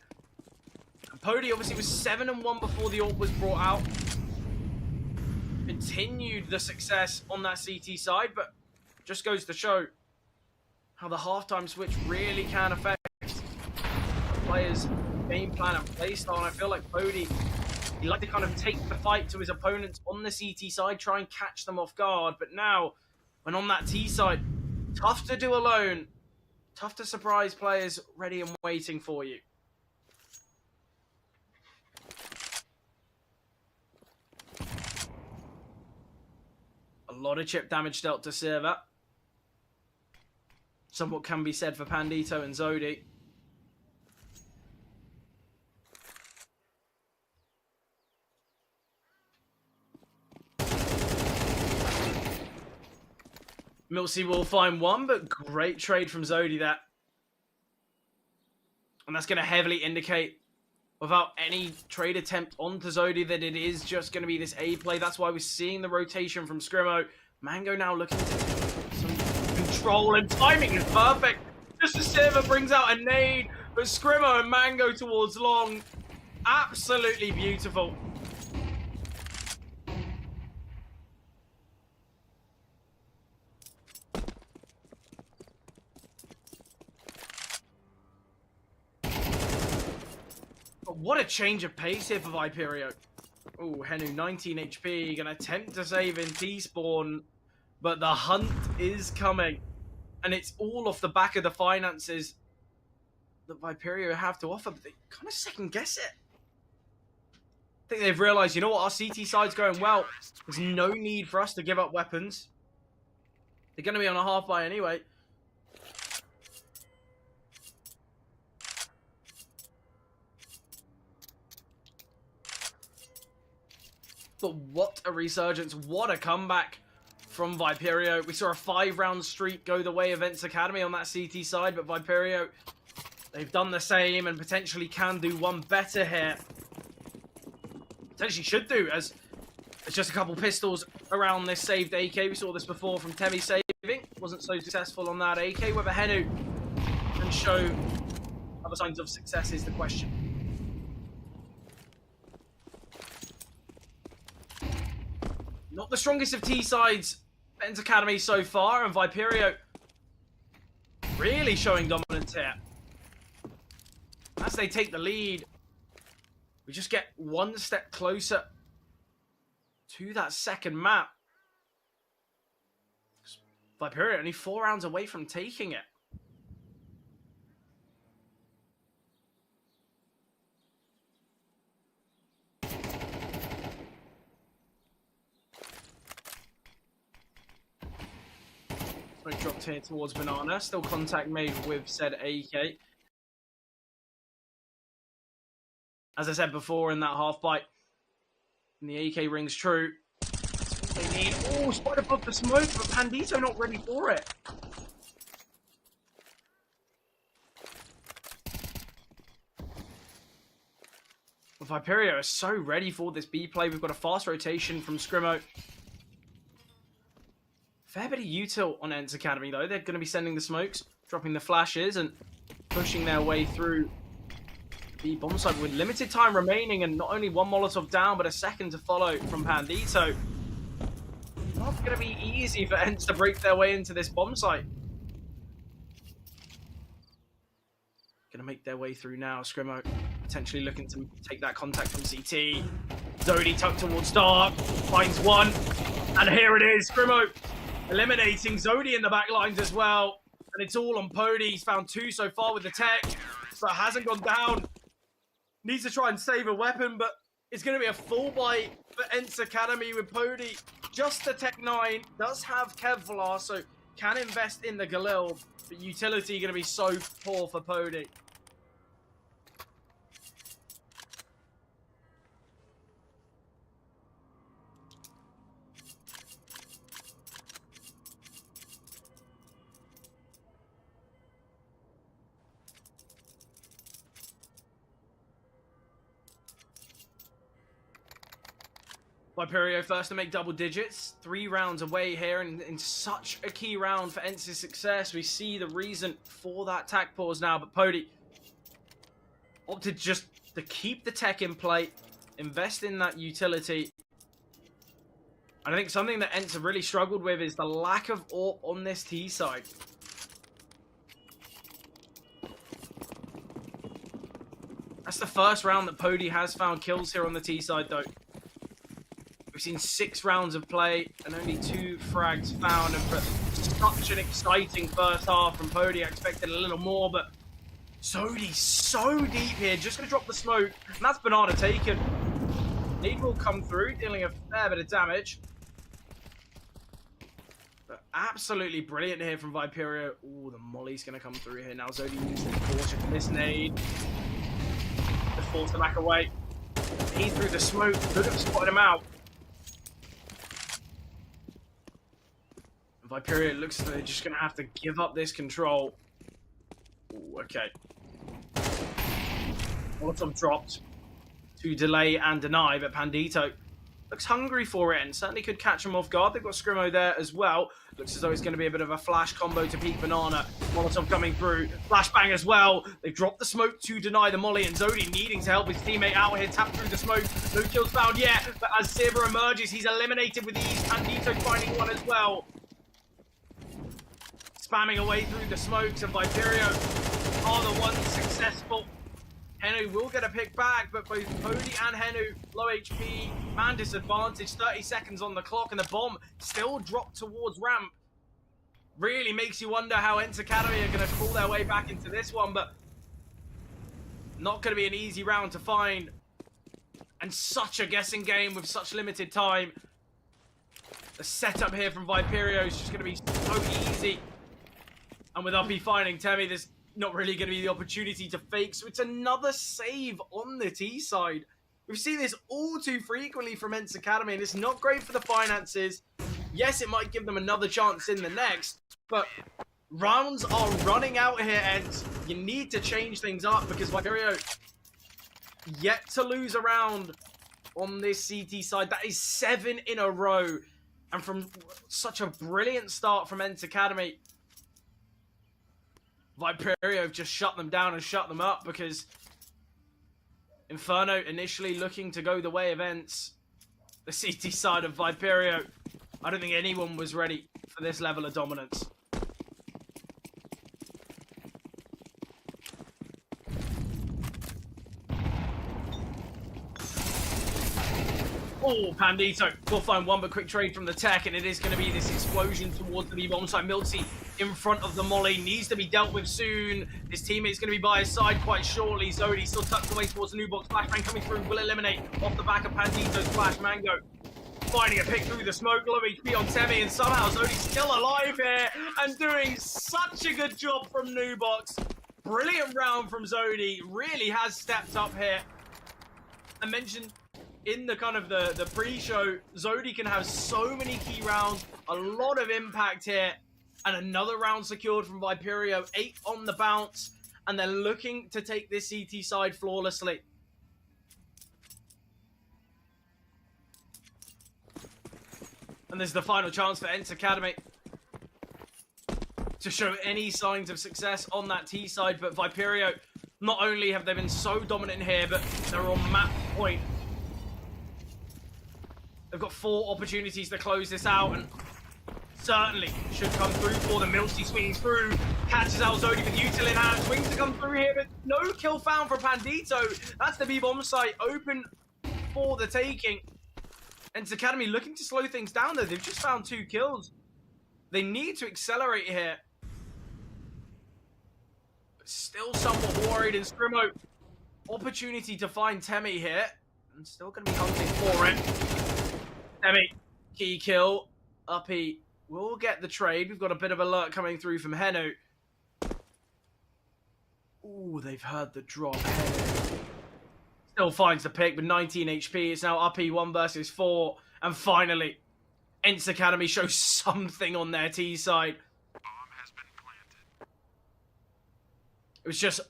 And Pody obviously was 7-1 before the AWP was brought out. Continued the success on that CT side, but just goes to show how the halftime switch really can affect a player's game plan and play style. And I feel like Pody, he liked to kind of take the fight to his opponents on the CT side, try and catch them off guard. But now, when on that T side, tough to do alone. Tough to surprise players ready and waiting for you. A lot of chip damage dealt to Server. Somewhat can be said for Pandito and Zodi. Milsey will find one, but great trade from Zodi that. And that's going to heavily indicate, without any trade attempt onto Zodi, that it is just going to be this A play. That's why we're seeing the rotation from Scrimmo. Mango now looking to take some control, and timing is perfect. Just as Server brings out a nade, but Scrimmo and Mango towards long. Absolutely beautiful. What a change of pace here for Viperio. Oh, Henu, 19 HP, gonna attempt to save in T-spawn, but the hunt is coming. And it's all off the back of the finances that Viperio have to offer, but they kind of second guess it. I think they've realized, you know what, our CT side's going well. There's no need for us to give up weapons. They're gonna be on a half buy anyway. But what a resurgence, what a comeback from Viperio. We saw a 5-round streak go the way of ENCE Academy on that CT side, but Viperio, they've done the same and potentially can do one better here. Potentially should do, as it's just a couple pistols around this saved AK. We saw this before from Temi saving. Wasn't so successful on that AK. Whether Henu can show other signs of success is the question. Not the strongest of T-sides, ENCE Academy so far, and Viperio really showing dominance here. As they take the lead, we just get one step closer to that second map. Viperio only 4 rounds away from taking it. Smoke dropped here towards Banana. Still contact made with said AK. As I said before in that half bite, and the AK rings true. That's what they need. Oh, spot above the smoke, but Pandito not ready for it. Well, Viperio is so ready for this B play. We've got a fast rotation from Scrimmo. Fair bit of util on ENCE Academy, though. They're going to be sending the smokes, dropping the flashes, and pushing their way through the bomb site with limited time remaining, and not only one Molotov down, but a second to follow from Pandito. Not going to be easy for ENCE to break their way into this bomb site. Going to make their way through now. Scrimmo potentially looking to take that contact from CT. Zodi tucked towards Dark, finds one, and here it is. Scrimmo eliminating Zodi in the back lines as well. And it's all on Pody. He's found 2 so far with the tech, but hasn't gone down. Needs to try and save a weapon, but it's going to be a full buy for ENCE Academy with Pody. Just the Tech 9, does have Kevlar, so can invest in the Galil, but utility going to be so poor for Pody. Viperio first to make double digits, 3 rounds away here, and in such a key round for ENCE's success. We see the reason for that tack pause now, but Pody opted just to keep the tech in play, invest in that utility. And I think something that ENCE have really struggled with is the lack of AWP on this T side. That's the first round that Pody has found kills here on the T side, though. We've seen 6 rounds of play and only 2 frags found. And for such an exciting first half from Pody, I expected a little more, but Zodi's so deep here. Just going to drop the smoke, and that's Banana taken. Nade will come through, dealing a fair bit of damage. But absolutely brilliant here from Viperio. Ooh, the molly's going to come through here now. Zodi needs to be cautious from this nade. Just force the back away. He's through the smoke. Could have spotted him out. Viperio looks like they're just going to have to give up this control. Ooh, okay. Molotov dropped to delay and deny, but Pandito looks hungry for it and certainly could catch him off guard. They've got Scrimmo there as well. Looks as though it's going to be a bit of a flash combo to peek Banana. Molotov coming through. Flashbang as well. They've dropped the smoke to deny the molly, and Zodi needing to help his teammate out here. Tap through the smoke. No kills found yet, but as Saber emerges, he's eliminated with ease. Pandito finding one as well. Spamming away through the smokes, and Viperio are the ones successful. Henu will get a pick back, but both Pody and Henu, low HP, man disadvantage, 30 seconds on the clock, and the bomb still dropped towards ramp. Really makes you wonder how ENCE Academy are going to pull their way back into this one, but not going to be an easy round to find. And such a guessing game with such limited time. The setup here from Viperio is just going to be so easy. And with Uppy finding Temi, there's not really going to be the opportunity to fake. So it's another save on the T side. We've seen this all too frequently from ENCE Academy, and it's not great for the finances. Yes, it might give them another chance in the next, but rounds are running out here, and you need to change things up because Viperio yet to lose a round on this CT side. That is 7 in a row. And from such a brilliant start from ENCE Academy, Viperio have just shut them down and shut them up because Inferno initially looking to go the way of ENCE. The CT side of Viperio, I don't think anyone was ready for this level of dominance. Oh, Pandito will find one, but quick trade from the tech, and it is going to be this explosion towards the B-bomb site. Milty in front of the molly needs to be dealt with soon. His teammate's going to be by his side quite shortly. Zodi still tucked away towards the new box. Flashbang coming through will eliminate off the back of Pandito's flash. Mango finding a pick through the smoke. Low HP on Temi, and somehow Zodi's still alive here and doing such a good job from Nubox. Brilliant round from Zodi. Really has stepped up here. I mentioned in the kind of the pre-show, Zodi can have so many key rounds, a lot of impact here, and another round secured from Viperio, 8 on the bounce, and they're looking to take this CT side flawlessly. And there's the final chance for ENCE Academy to show any signs of success on that T side, but Viperio, not only have they been so dominant here, but they're on map point. They've got 4 opportunities to close this out, and certainly should come through for them. Milty swinging through, catches out Zodi with util in hand, swings to come through here, but no kill found for Pandito. That's the B-bomb site open for the taking. ENCE Academy looking to slow things down though. They've just found 2 kills. They need to accelerate here. But still somewhat worried, and Scrimmo, opportunity to find Temi here. And still going to be hunting for it. Temi, key kill. Uppy will get the trade. We've got a bit of alert coming through from Henu. Ooh, they've heard the drop. Still finds the pick, but 19 HP. It's now Uppy 1 versus 4. And finally, ENCE Academy shows something on their T side. Bomb has been planted. It was just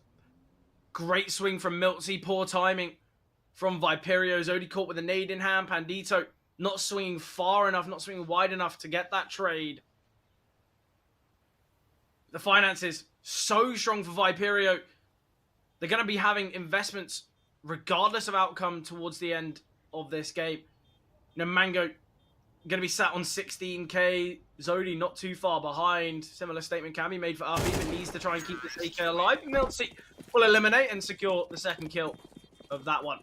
great swing from Milty, poor timing from Viperio. Zodi caught with a nade in hand. Pandito not swinging far enough, not swinging wide enough to get that trade. The finances so strong for Viperio. They're going to be having investments regardless of outcome towards the end of this game. You know, Mango going to be sat on 16k. Zodi not too far behind. Similar statement can be made for RB, but needs to try and keep this AK alive. Milty will eliminate and secure the second kill of that one.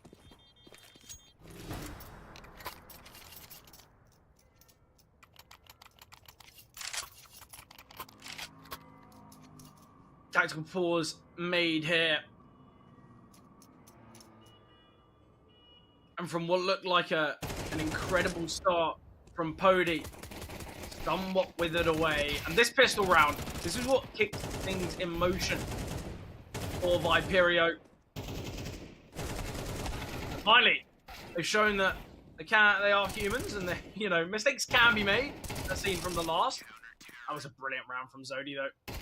Tactical pause made here. And from what looked like an incredible start from Pody, somewhat withered away. And this pistol round, this is what kicked things in motion for Viperio. Finally, they've shown that they are humans, and mistakes can be made. As seen from the last. That was a brilliant round from Zodi, though.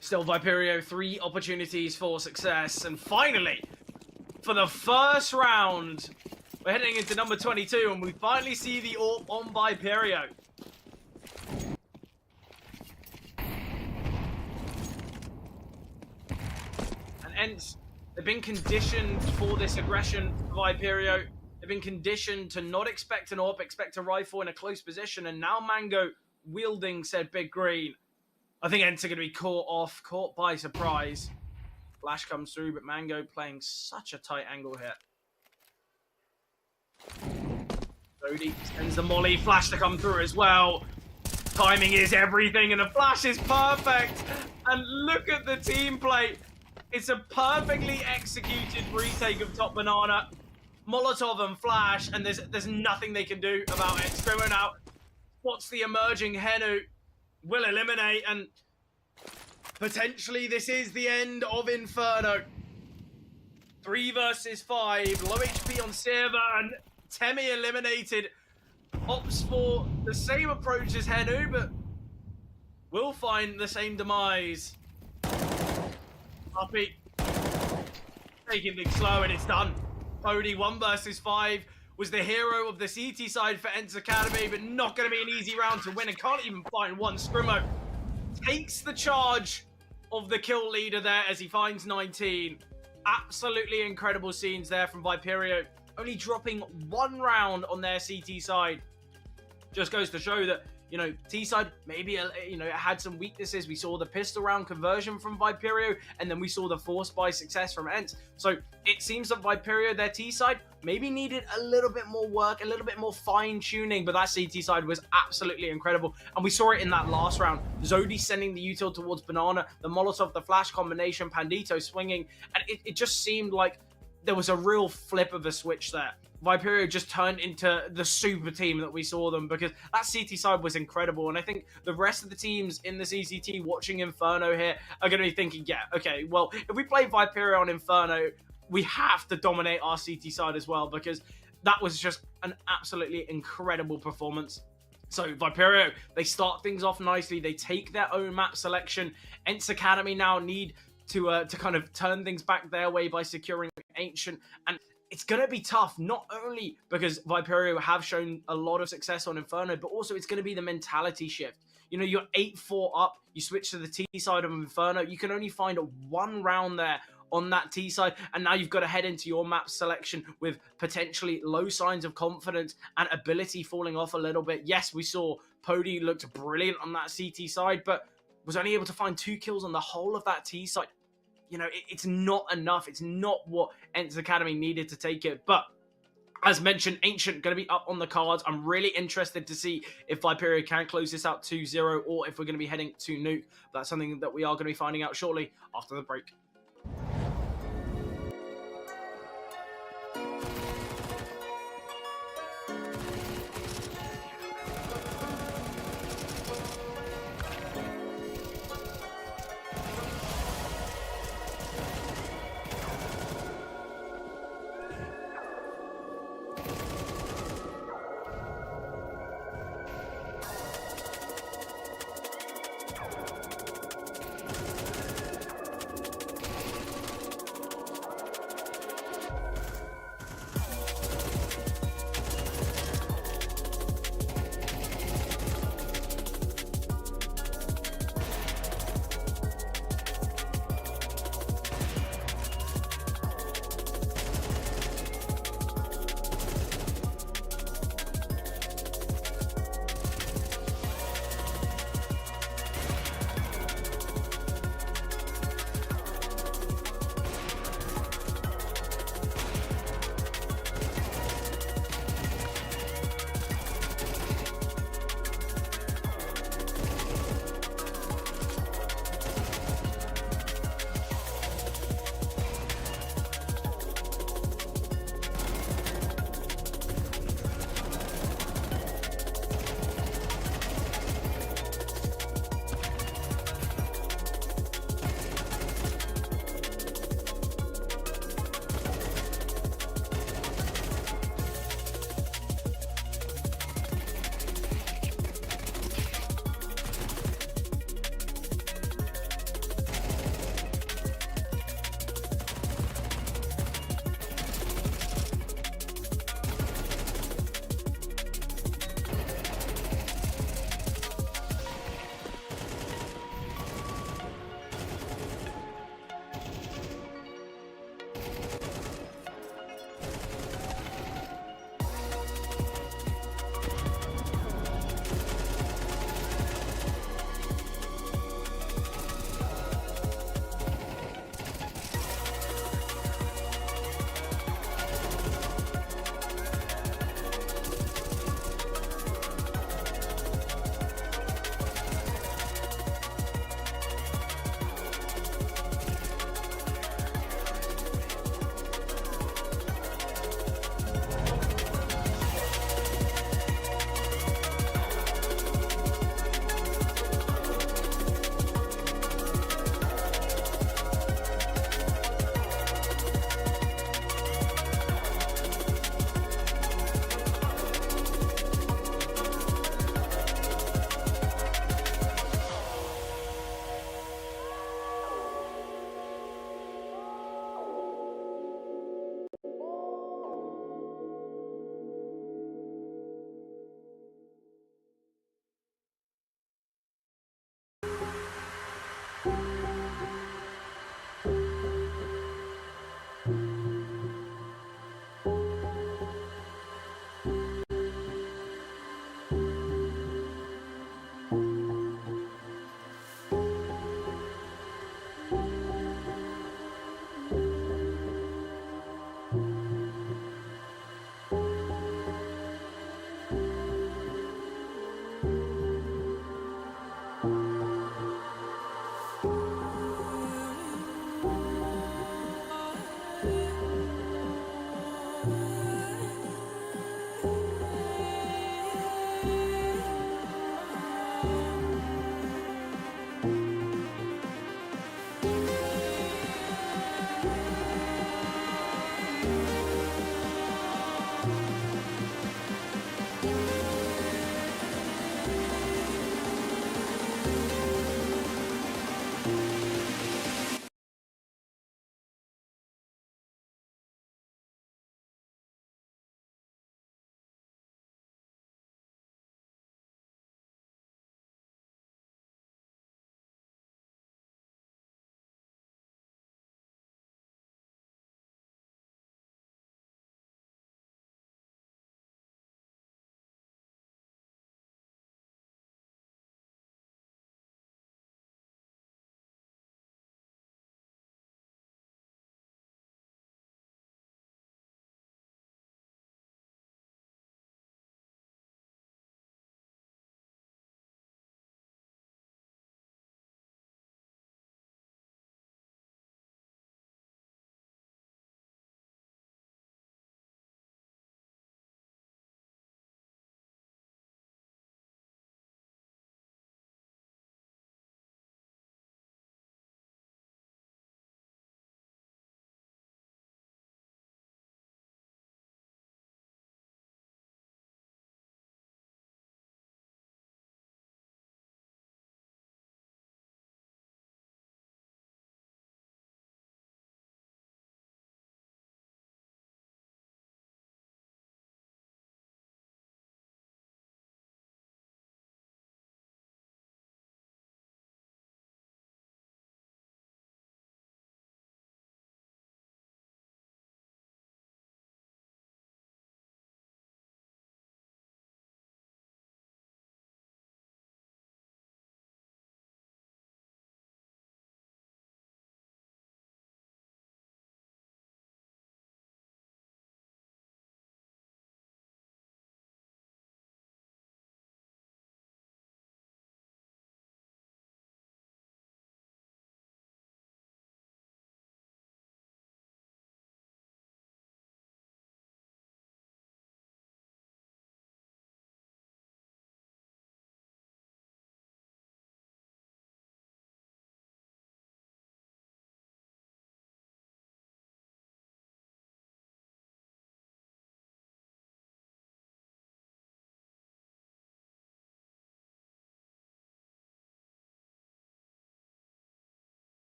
Still Viperio, 3 opportunities for success. And finally, for the first round, we're heading into number 22, and we finally see the AWP on Viperio. And ENCE, they've been conditioned for this aggression for Viperio. They've been conditioned to not expect an AWP, expect a rifle in a close position, and now Mango wielding said big green. I think ENCE are going to be caught by surprise. Flash comes through, but Mango playing such a tight angle here. Zodi sends the molly, flash to come through as well. Timing is everything, and the flash is perfect. And look at the team play. It's a perfectly executed retake of Top Banana. Molotov and flash, and there's nothing they can do about it. Scrimmo now spots the emerging Henu. Will eliminate, and potentially this is the end of Inferno. 3 versus 5, low HP on Silver, and Temi eliminated. Opts for the same approach as Henu, but will find the same demise. Uppy taking things slow, and it's done. Pody 1 versus 5. Was the hero of the CT side for ENCE Academy, but not going to be an easy round to win, and can't even find one. Scrimmo takes the charge of the kill leader there as he finds 19. Absolutely incredible scenes there from Viperio, only dropping 1 round on their CT side. Just goes to show that You know, T-side maybe, you know, it had some weaknesses. We saw the pistol round conversion from Viperio, and then we saw the force buy success from ENCE. So it seems that Viperio, their T-side, maybe needed a little bit more work, a little bit more fine-tuning, but that CT side was absolutely incredible. And we saw it in that last round. Zodi sending the util towards Banana, the Molotov, the flash combination, Pandito swinging, and it just seemed like there was a real flip of a switch there. Viperio just turned into the super team that we saw them, because that CT side was incredible. And I think the rest of the teams in the CCT watching Inferno here are going to be thinking, yeah, okay, well, if we play Viperio on Inferno, we have to dominate our CT side as well, because that was just an absolutely incredible performance. So Viperio, they start things off nicely. They take their own map selection. ENCE Academy now need to kind of turn things back their way by securing Ancient, and it's going to be tough, not only because Viperio have shown a lot of success on Inferno, but also it's going to be the mentality shift. You know, you're 8-4 up, you switch to the T side of Inferno, you can only find one round there on that T side, and now you've got to head into your map selection with potentially low signs of confidence and ability falling off a little bit. Yes, we saw Pody looked brilliant on that CT side, but was only able to find 2 kills on the whole of that T side. You know, it's not enough. It's not what ENCE Academy needed to take it. But as mentioned, Ancient going to be up on the cards. I'm really interested to see if Viperio can close this out 2-0 or if we're going to be heading to Nuke. That's something that we are going to be finding out shortly after the break.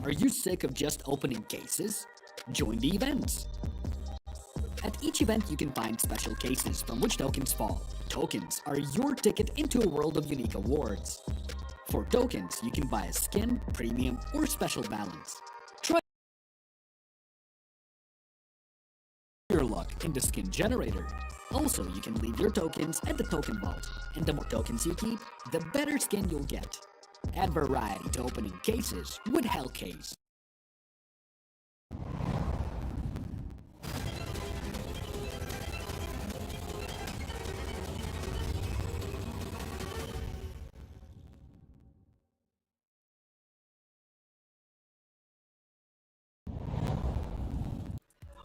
Are you sick of just opening cases? Join the events! At each event, you can find special cases from which tokens fall. Tokens are your ticket into a world of unique awards. For tokens, you can buy a skin, premium, or special balance. Try your luck in the skin generator. Also, you can leave your tokens at the token vault, and the more tokens you keep, the better skin you'll get. Add variety to opening cases with Hellcase.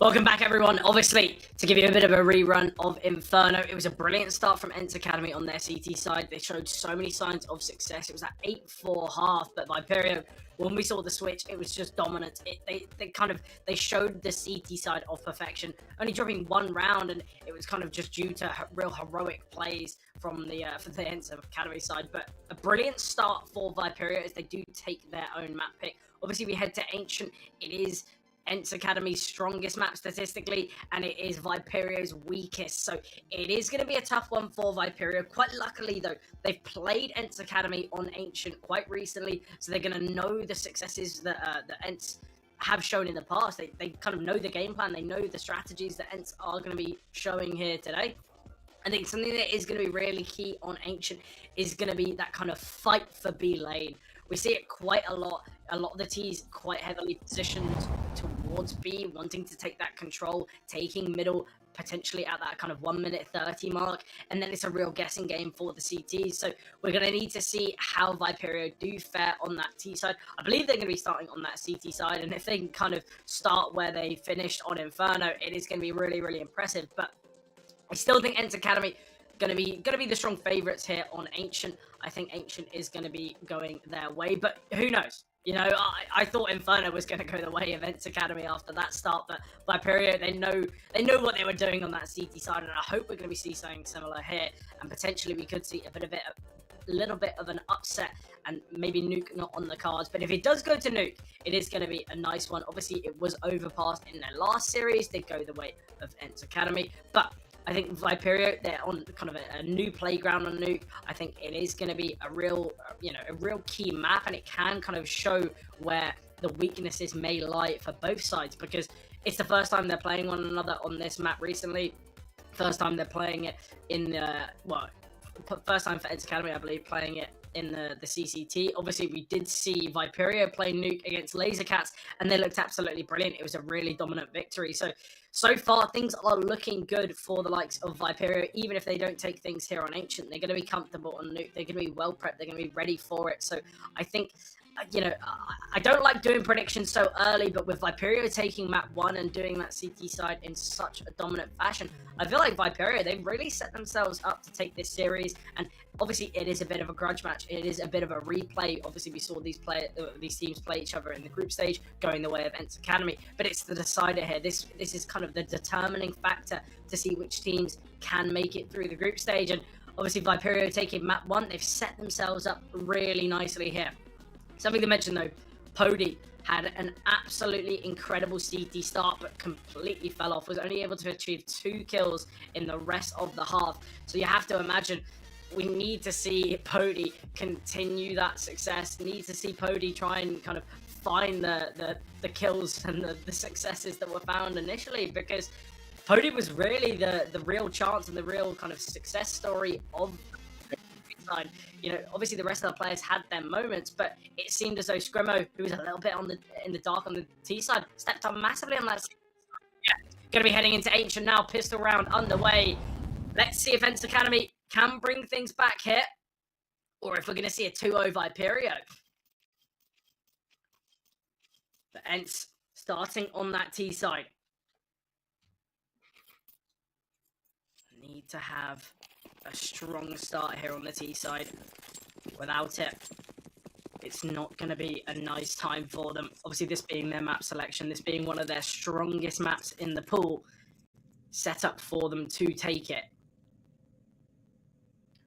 Welcome back, everyone. Obviously, to give you a bit of a rerun of Inferno, it was a brilliant start from ENCE Academy on their CT side. They showed so many signs of success. It was at 8-4 half, but Viperio, when we saw the switch, it was just dominant. They showed the CT side of perfection, only dropping one round, and it was kind of just due to real heroic plays from the ENCE Academy side. But a brilliant start for Viperio as they do take their own map pick. Obviously, we head to Ancient. It is ENCE Academy's strongest map statistically, and it is Viperio's weakest. So it is going to be a tough one for Viperio. Quite luckily, though, they've played ENCE Academy on Ancient quite recently, so they're going to know the successes that ENCE have shown in the past. They kind of know the game plan. They know the strategies that ENCE are going to be showing here today. I think something that is going to be really key on Ancient is going to be that kind of fight for B lane. We see it quite a lot. A lot of the T's quite heavily positioned towards B, wanting to take that control, taking middle, potentially at that kind of 1 minute 30 mark, and then it's a real guessing game for the CTs. So we're going to need to see how Viperio do fare on that T side. I believe they're going to be starting on that CT side, and if they can kind of start where they finished on Inferno, it is going to be really, really impressive. But I still think ENCE Academy gonna be the strong favorites here on Ancient. I think Ancient is gonna be going their way, but who knows? You know, I thought Inferno was gonna go the way of ENCE Academy after that start, but Viperio, they know what they were doing on that CT side, and I hope we're gonna be seeing something similar here, and potentially we could see a little bit of an upset, and maybe Nuke not on the cards. But if it does go to Nuke, it is going to be a nice one. Obviously, it was overpassed in their last series. They go the way of ENCE Academy, but I think Viperio, they're on kind of a new playground on Nuke. I think it is going to be a real key map, and it can kind of show where the weaknesses may lie for both sides, because it's the first time they're playing one another on this map recently. First time they're playing it in first time for ENCE Academy, I believe, playing it in the CCT. Obviously, we did see Viperio play Nuke against Lasercats, and they looked absolutely brilliant. It was a really dominant victory. So far, things are looking good for the likes of Viperio. Even if they don't take things here on Ancient, they're going to be comfortable on Nuke. They're going to be well prepped. They're going to be ready for it. So I think, I don't like doing predictions so early, but with Viperio taking map 1 and doing that CT side in such a dominant fashion, I feel like Viperio, they've really set themselves up to take this series. And obviously, it is a bit of a grudge match. It is a bit of a replay. Obviously, we saw these teams play each other in the group stage, going the way of ENCE Academy. But it's the decider here. This is kind of the determining factor to see which teams can make it through the group stage. And obviously, Viperio taking map 1, they've set themselves up really nicely here. Something to mention though, Pody had an absolutely incredible CT start, but completely fell off, was only able to achieve 2 kills in the rest of the half. So you have to imagine, we need to see Pody continue that success, need to see Pody try and kind of find the kills and the successes that were found initially, because Pody was really the real chance and the real kind of success story of side. Obviously the rest of the players had their moments, but it seemed as though Scrimmo, who was a little bit in the dark on the T side, stepped up massively on that. Yeah, gonna be heading into Ancient now. Pistol round underway. Let's see if ENCE Academy can bring things back here, or if we're gonna see a 2-0 Viperio. But ENCE starting on that T side. Need to have a strong start here on the T side. Without it, it's not going to be a nice time for them. Obviously, this being their map selection, this being one of their strongest maps in the pool, set up for them to take it.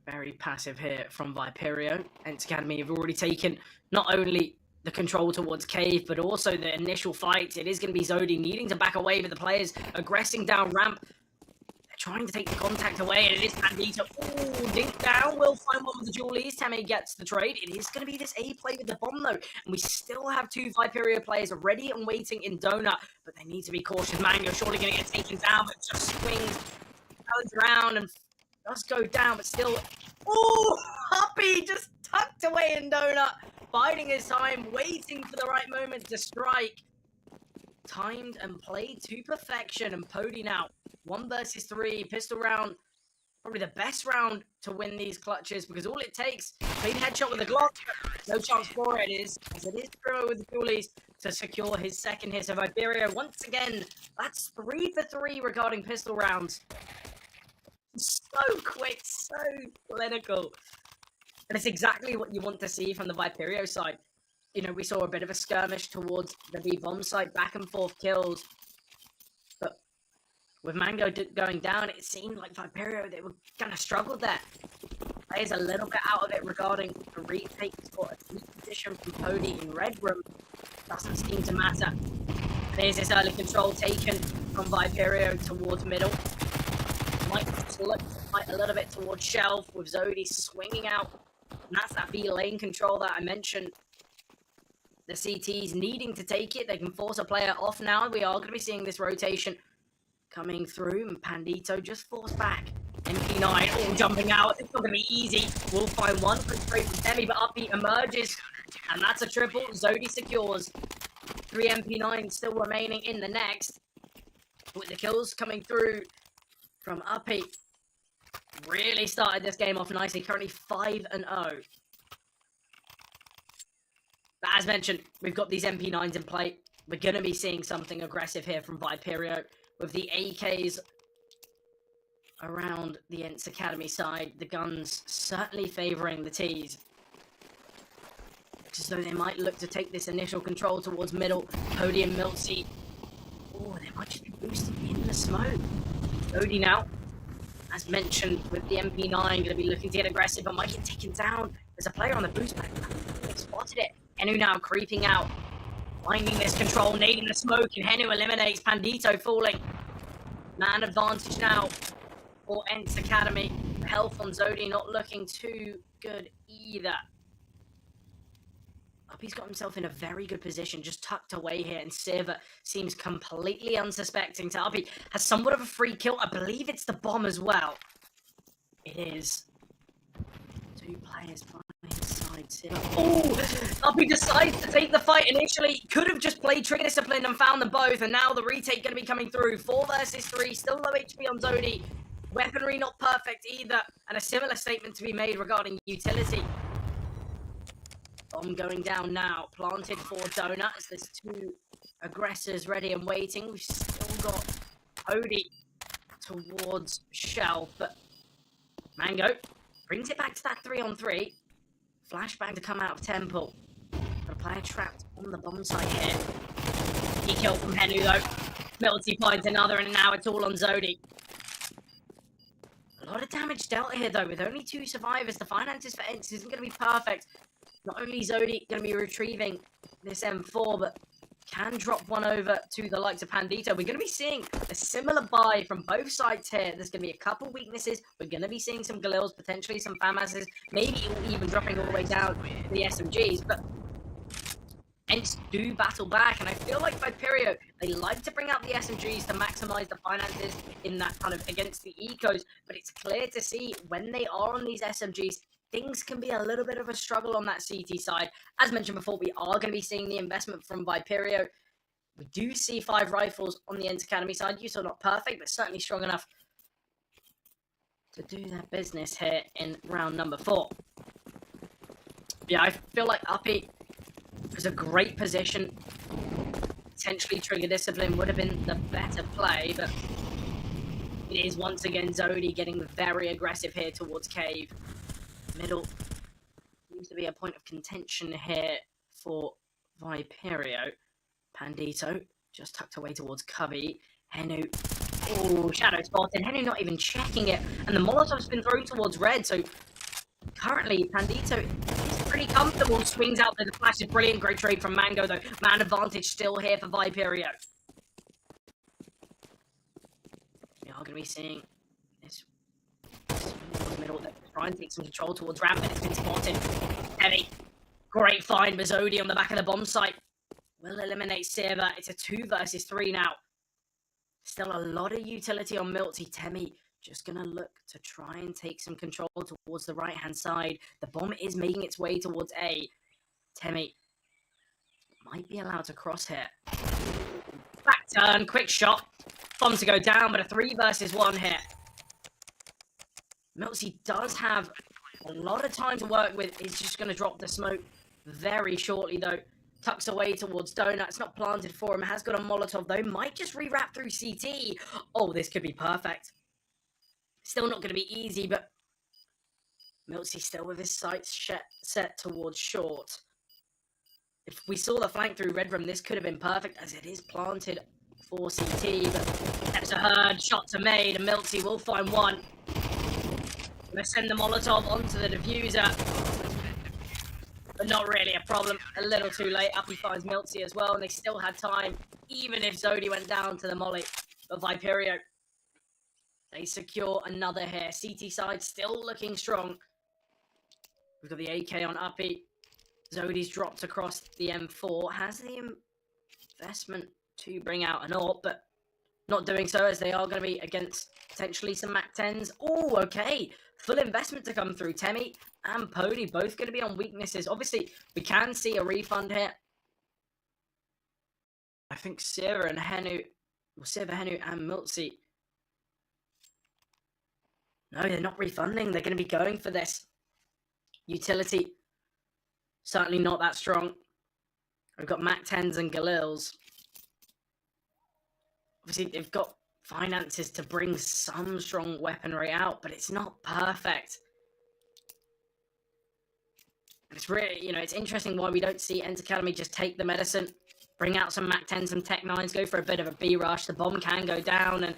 Very passive here from Viperio. ENCE Academy have already taken not only the control towards Cave, but also the initial fight. It is going to be Zodi needing to back away, but the players aggressing down ramp. They're trying to take the contact away, and it is Pandito. Ooh, dink down. Will find one with the Julies. Tame gets the trade. It is going to be this A play with the bomb, though. And we still have 2 Viperio players ready and waiting in Donut, but they need to be cautious. Mango surely going to get taken down, but just swings, goes around, and does go down, but still. Ooh, Huppy just tucked away in Donut. Biding his time, waiting for the right moment to strike. Timed and played to perfection. And Pody now, 1 versus 3, pistol round. Probably the best round to win these clutches because all it takes, clean headshot with a Glock. No chance for it is, as it is Primo with the Coolies to secure his second hit. So Viperio, once again, that's 3 for 3 regarding pistol rounds. So quick, so clinical. And it's exactly what you want to see from the Viperio side. You know, we saw a bit of a skirmish towards the B-bomb side, back and forth kills. But with Mango going down, it seemed like Viperio, they were going to struggle there. Players a little bit out of it regarding the retake for a deep position from Pody in Red Room. Doesn't seem to matter. There's this early control taken from Viperio towards middle. Might slip a little bit towards shelf with Zodi swinging out. And that's that B lane control that I mentioned. The CTs needing to take it. They can force a player off now. We are going to be seeing this rotation coming through. And Pandito just forced back. MP9 all jumping out. It's not going to be easy. We'll find one quick straight from Demi, but Uppy emerges. And that's a triple. Zodi secures. 3 MP9 still remaining in the next. With the kills coming through from Uppy. Really started this game off nicely. Currently 5-0. But as mentioned, we've got these MP9s in play. We're going to be seeing something aggressive here from Viperio. With the AKs around the ENCE Academy side. The guns certainly favouring the Ts. Just though they might look to take this initial control towards middle. Podium Miltsy. Oh, they might just be boosting in the smoke. Odie now. As mentioned, with the MP9, going to be looking to get aggressive, but might get taken down. There's a player on the boost back. They've spotted it. Henu now creeping out. Finding this control, nading the smoke, and Henu eliminates Pandito falling. Man advantage now for ENCE Academy. Health on Zodi not looking too good either. Uppy's got himself in a very good position, just tucked away here, and Silva seems completely unsuspecting to Uppy. Has somewhat of a free kill. I believe it's the bomb as well. It is. 2 players by his side. Silva. Oh! Uppy decides to take the fight initially. Could have just played Trigger Discipline and found them both, and now the retake going to be coming through. 4 versus 3, still low HP on Zodi. Weaponry not perfect either, and a similar statement to be made regarding utility. Bomb going down now, planted for Donut as there's 2 aggressors ready and waiting. We've still got Cody towards Shell, but Mango brings it back to that 3-on-3. Flashbang to come out of Temple. Got a player trapped on the bomb site here. He killed from Henu though. Milty finds another, and now it's all on Zodi. A lot of damage dealt here though, with only 2 survivors. The finances for ENCE isn't going to be perfect. Not only is Zodi going to be retrieving this M4, but can drop one over to the likes of Pandito. We're going to be seeing a similar buy from both sides here. There's going to be a couple weaknesses. We're going to be seeing some Galils, potentially some FAMASs, maybe even dropping all the way down to the SMGs. But ENCE do battle back, and I feel like Viperio, they like to bring out the SMGs to maximize the finances in that kind of against the ecos. But it's clear to see when they are on these SMGs, things can be a little bit of a struggle on that CT side. As mentioned before, we are going to be seeing the investment from Viperio. We do see 5 rifles on the ENCE Academy side. Use are not perfect, but certainly strong enough to do their business here in round number 4. Yeah, I feel like Uppy was a great position. Potentially Trigger Discipline would have been the better play, but it is once again Zodi getting very aggressive here towards Cave. Middle seems to be a point of contention here for Viperio. Pandito just tucked away towards Cubby. Henu, oh, shadow spotted. Henu not even checking it, and the Molotov's been thrown towards red. So currently, Pandito is pretty comfortable. Swings out there. The flash is brilliant. Great trade from Mango, though. Man advantage still here for Viperio. We are going to be seeing this middle. Try and take some control towards Rampant. It's been spotted. Heavy. Great find. Mazodi on the back of the bomb site. Will eliminate Saber. It's a 2 versus 3 now. Still a lot of utility on Milty. Temi just going to look to try and take some control towards the right-hand side. The bomb is making its way towards A. Temi might be allowed to cross here. Back turn, quick shot. Bomb to go down, but a 3 versus 1 here. Milty does have a lot of time to work with. He's just going to drop the smoke very shortly, though. Tucks away towards Donut. It's not planted for him. Has got a Molotov, though. Might just rewrap through CT. Oh, this could be perfect. Still not going to be easy, but Milty still with his sights set towards short. If we saw the flank through Red Room, this could have been perfect, as it is planted for CT, but steps are heard, shots are made, and Milty will find one. Going to send the Molotov onto the diffuser. But not really a problem. A little too late. Up he finds Milty as well, and they still had time, even if Zodi went down to the molly. But Viperio, they secure another here. CT side still looking strong. We've got the AK on Uppy. Zodi's dropped across the M4. Has the investment to bring out an AWP, but not doing so, as they are going to be against potentially some MAC-10s. Oh, okay. Full investment to come through. Temi and Pody both going to be on weaknesses. Obviously, we can see a refund here. I think Sierra and Henu, or Sierra, Henu and Miltsy. No, they're not refunding. They're going to be going for this. Utility, certainly not that strong. We've got MAC-10s and Galils. Obviously, they've got finances to bring some strong weaponry out, but it's not perfect. It's really, it's interesting why we don't see ENCE Academy just take the medicine, bring out some MAC-10s, some Tech-9s, go for a bit of a B-rush. The bomb can go down, and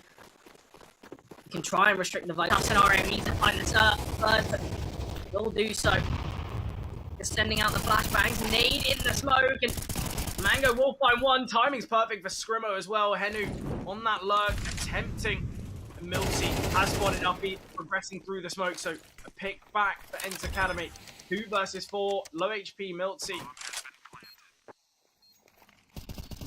you can try and restrict the vital scenario. Needs to find the first, but will do so. Just sending out the flashbangs. Nade in the smoke, and Mango will find one. Timing's perfect for Scrimmo as well. Henu on that lurk, attempting. Milty has spotted Uppy, progressing through the smoke, so a pick back for ENCE Academy. 2 versus 4, low HP Milty.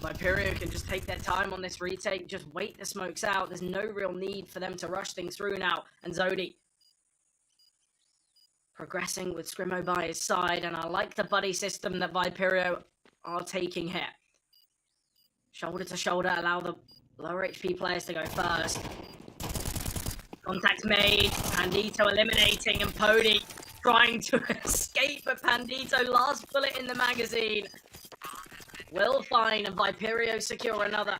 Viperio can just take their time on this retake, just wait the smokes out. There's no real need for them to rush things through now. And Zodi progressing with Scrimmo by his side, and I like the buddy system that Viperio are taking here. Shoulder to shoulder, allow the lower HP players to go first. Contact made, Pandito eliminating, and Pody trying to escape, but Pandito, last bullet in the magazine, will find, and Viperio secure another.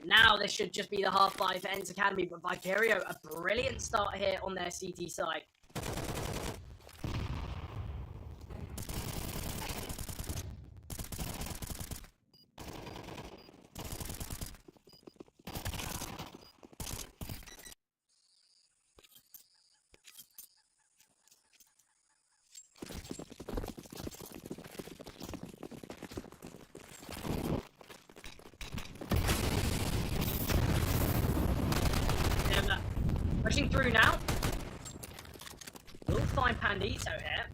Now this should just be the half-life for ENCE Academy, but Viperio, a brilliant start here on their CT side. Pushing through now. We'll find Pandito here.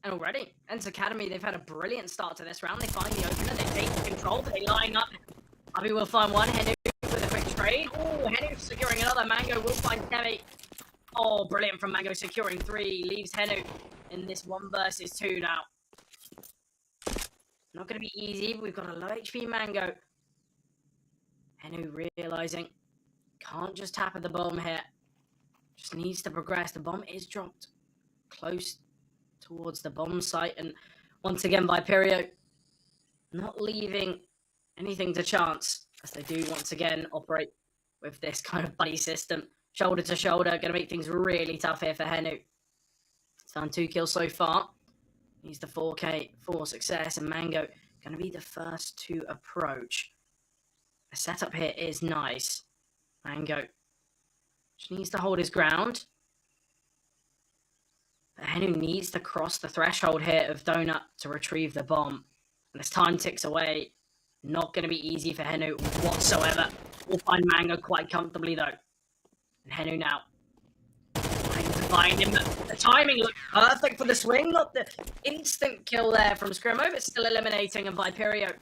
And already, ENCE Academy, they've had a brilliant start to this round. They find the opener, they take control, they line up. Abby will find one. Henu with a quick trade. Oh, Henu securing another. Mango will find Temi. Oh, brilliant from Mango, securing 3. Leaves Henu in this 1 versus 2 now. Not going to be easy. We've got a low HP Mango. Henu realizing can't just tap at the bomb here. Just needs to progress. The bomb is dropped close towards the bomb site. And once again, Viperio not leaving anything to chance, as they do once again operate with this kind of buddy system. Shoulder to shoulder. Going to make things really tough here for Henu. It's found 2 kills so far. He's the 4K for success, and Mango going to be the first to approach. The setup here is nice. Mango Just needs to hold his ground. But Henu needs to cross the threshold here of Donut to retrieve the bomb. And as time ticks away, not going to be easy for Henu whatsoever. We'll find Mango quite comfortably though. And Henu now trying to find him. The timing looked perfect for the swing, not the instant kill there from Scrimo, but still eliminating, and Viperio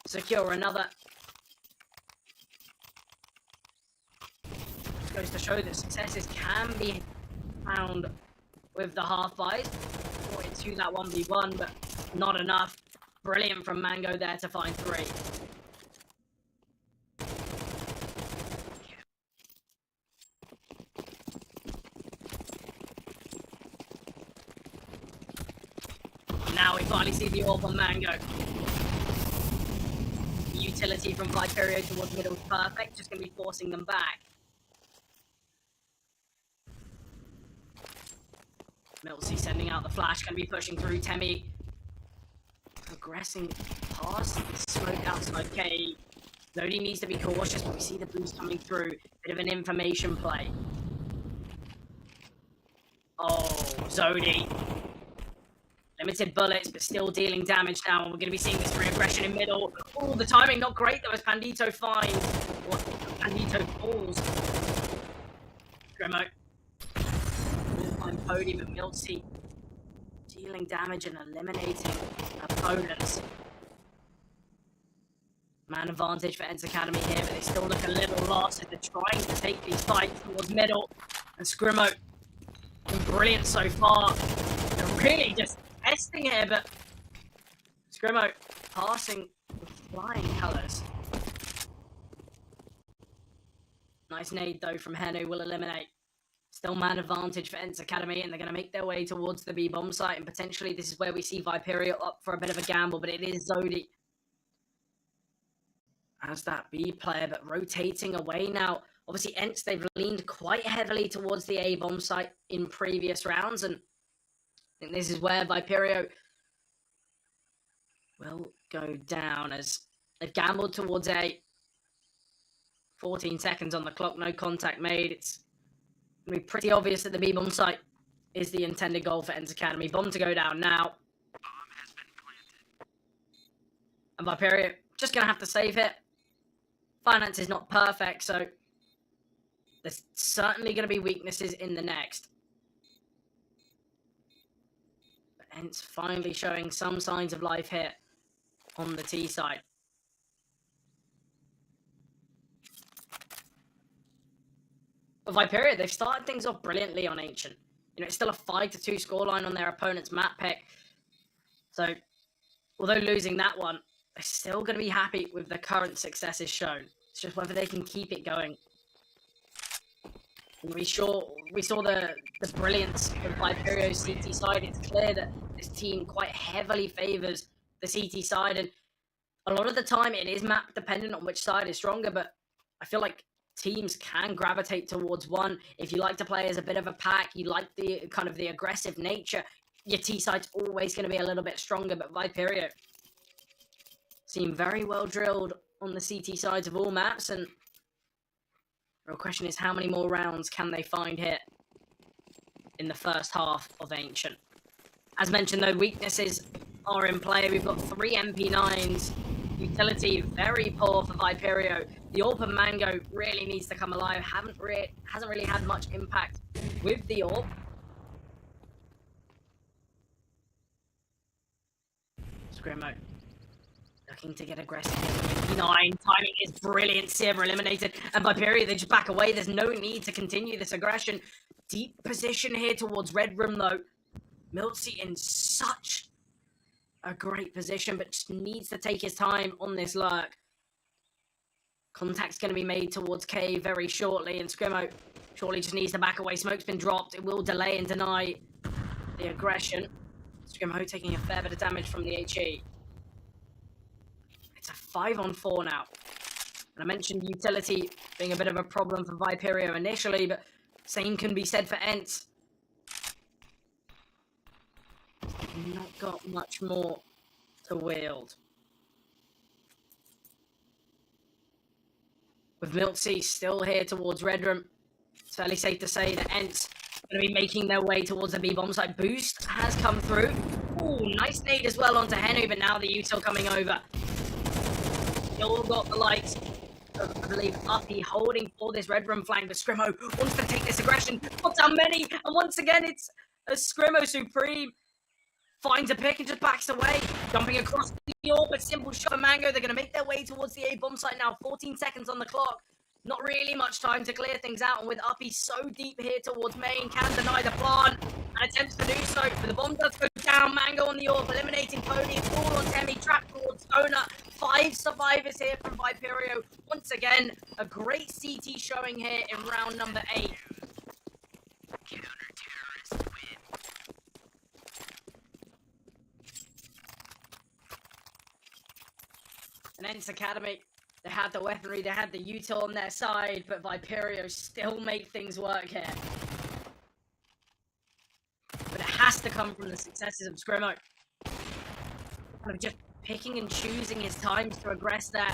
secure another. Just goes to show that successes can be found with the half buys. Brought to that 1v1, but not enough. Brilliant from Mango there to find 3. Now we finally see the orb on Mango. The utility from Viperio towards middle is perfect, just going to be forcing them back. Milsey sending out the flash, going to be pushing through. Temi progressing past the smoke outside K. Zodi needs to be cautious, but we see the boost coming through. Bit of an information play. Oh, Zodi. Limited bullets, but still dealing damage now. And we're going to be seeing this reaggression in middle. Oh, the timing not great though as Pandito finds. Or Pandito falls. Grimo. On podium, but Milsey dealing damage and eliminating opponents. Man advantage for ENCE Academy here, but they still look a little lost as they're trying to take these fights towards middle. And Scrimo, brilliant so far. They're really just testing here, but Scrimo passing with flying colours. Nice nade though from Henu will eliminate. Still man advantage for ENCE Academy, and they're going to make their way towards the B bomb site, and potentially this is where we see Viperio up for a bit of a gamble, but it is Zodi as that B player, but rotating away now. Obviously, ENCE, they've leaned quite heavily towards the A bomb site in previous rounds, and I think this is where Viperio will go down as they've gambled towards A. 14 seconds on the clock, no contact made. It's going to be pretty obvious that the B bomb site is the intended goal for ENCE Academy. Bomb to go down now. Bomb has been planted. And Viperio just going to have to save it. Finance is not perfect, so there's certainly going to be weaknesses in the next. But ENCE finally showing some signs of life here on the T side. But Viperio, they've started things off brilliantly on Ancient. You know, it's still a 5-2 scoreline on their opponent's map pick. So, although losing that one, they're still going to be happy with the current successes shown. It's just whether they can keep it going. And we saw the brilliance of Viperio's CT side. It's clear that this team quite heavily favours the CT side, and a lot of the time it is map dependent on which side is stronger, but I feel like teams can gravitate towards one. If you like to play as a bit of a pack, you like the kind of the aggressive nature, your T side's always going to be a little bit stronger, but Viperio seem very well drilled on the CT sides of all maps, and the real question is how many more rounds can they find here in the first half of Ancient. As mentioned though, weaknesses are in play. We've got 3 MP9s. Utility very poor for Viperio. The AWP and Mango really needs to come alive. Hasn't really had much impact with the AWP. Scrimo looking to get aggressive. 9 timing is brilliant. Sierra eliminated, and Viperio, they just back away. There's no need to continue this aggression. Deep position here towards Red Room though. Milsey in such a great position, but just needs to take his time on this lurk. Contact's going to be made towards K very shortly, and Scrimo surely just needs to back away. Smoke's been dropped. It will delay and deny the aggression. Scrimo taking a fair bit of damage from the HE. It's a 5-on-4 now. And I mentioned utility being a bit of a problem for Viperio initially, but same can be said for ENCE. Not got much more to wield. With Milsey still here towards Red Room. It's fairly safe to say that ENCE going to be making their way towards the B-bomb site. Boost has come through. Ooh, nice nade as well onto Henu, but now the util coming over. Still got the likes of, I believe, Uppy holding for this red room flank, but Scrimmo wants to take this aggression. Not down many, and once again, it's a Scrimmo Supreme. Finds a pick and just backs away. Jumping across the orbit, simple shot of Mango. They're going to make their way towards the A-bomb site now. 14 seconds on the clock. Not really much time to clear things out. And with Uppy so deep here towards main, can deny the plant. And attempts to do so. But the bomb does go down. Mango on the orb, eliminating Cody. It's all on Temi. Trapped towards Stoner. 5 survivors here from Viperio. Once again, a great CT showing here in round number 8. And ENCE Academy, they had the weaponry, they had the util on their side, but Viperio still make things work here. But it has to come from the successes of Scrimmo. Kind of just picking and choosing his times to aggress that.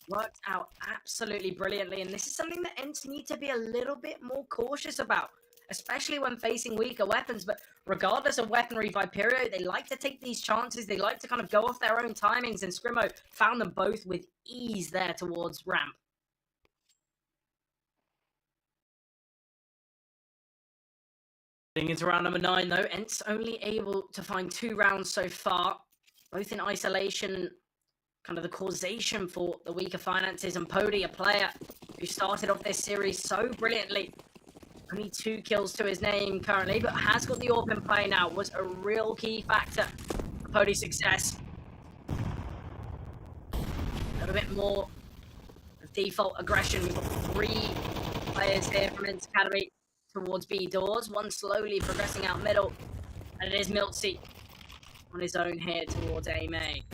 Worked out absolutely brilliantly, and this is something that ENCE need to be a little bit more cautious about, especially when facing weaker weapons. But regardless of weaponry, Viperio, they like to take these chances. They like to kind of go off their own timings, and Scrimmo found them both with ease there towards ramp. Getting into round number 9, though, ENCE only able to find 2 rounds so far, both in isolation. Kind of the causation for the weaker finances, and Pody, a player who started off this series so brilliantly. Only 2 kills to his name currently, but has got the AWP in play now. Was a real key factor for Pody's success. A little bit more of default aggression. We've got 3 players here from ENCE Academy towards B doors. One slowly progressing out middle, and it is miltzy on his own here towards A main.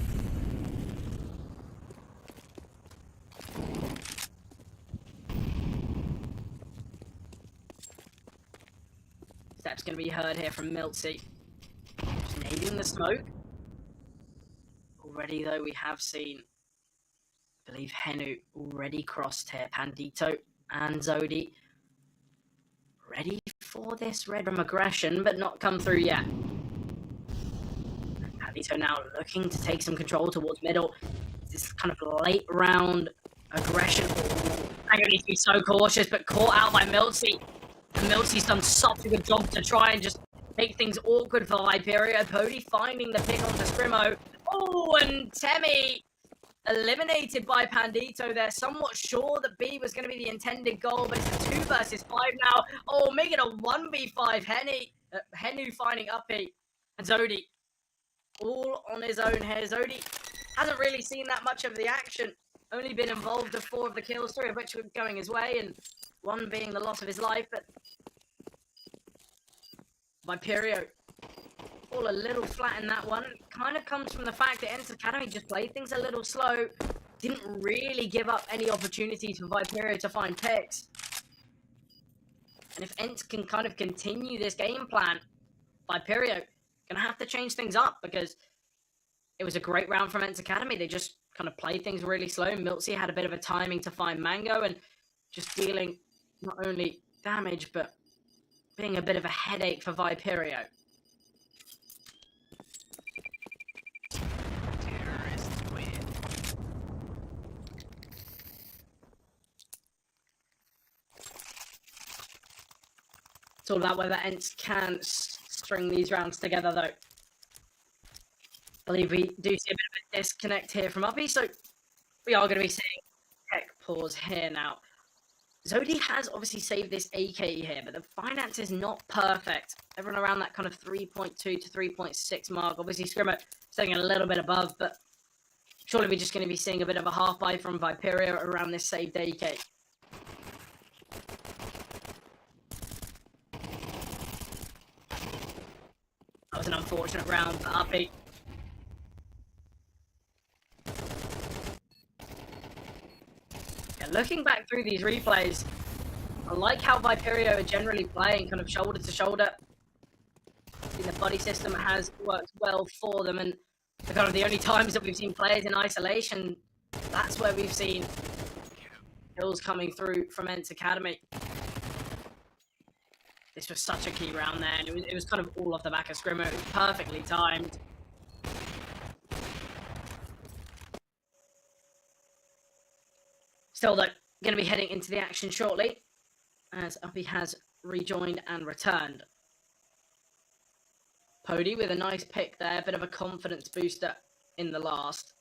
Steps going to be heard here from miltzy. Just nading the smoke. Already, though, we have seen, I believe, Henu already crossed here. Pandito and Zodi ready for this red room aggression, but not come through yet. Pandito now looking to take some control towards middle. This kind of late round aggression. I'm going to need to be so cautious, but caught out by miltzy. And miltzy's done such a good job to try and just make things awkward for Viperio. Pody finding the pick onto Scrimmo. Oh, and Temi eliminated by Pandito. They're somewhat sure that B was going to be the intended goal, but it's a 2 versus 5 now. Oh, making a 1v5. Henu finding Uppy. And Zodi all on his own here. Zodi hasn't really seen that much of the action. Only been involved with 4 of the kills, 3 of which were going his way, and 1 being the loss of his life. But Viperio all a little flat in that one. Kind of comes from the fact that ENCE Academy just played things a little slow. Didn't really give up any opportunities for Viperio to find picks. And if ENCE can kind of continue this game plan, Viperio gonna have to change things up, because it was a great round from ENCE Academy. They just kind of played things really slow. miltzy had a bit of a timing to find Mango, and just dealing not only damage, but being a bit of a headache for Viperio. It's all about whether ENCE can string these rounds together, though. I believe we do see a bit of a disconnect here from Uppy, so we are going to be seeing tech pause here now. Zodi has obviously saved this AK here, but the finance is not perfect. Everyone around that kind of 3.2 to 3.6 mark. Obviously, Scrimmo staying a little bit above, but surely we're just going to be seeing a bit of a half buy from Viperio around this saved AK. That was an unfortunate round for Uppy. Looking back through these replays, I like how Viperio are generally playing kind of shoulder to shoulder. I think the buddy system has worked well for them, and kind of the only times that we've seen players in isolation, that's where we've seen kills coming through from ENCE Academy. This was such a key round there, and it was kind of all off the back of Scrimmo. It was perfectly timed. Still, though, going to be heading into the action shortly, as Uppy has rejoined and returned. Pody with a nice pick there, a bit of a confidence booster in the last.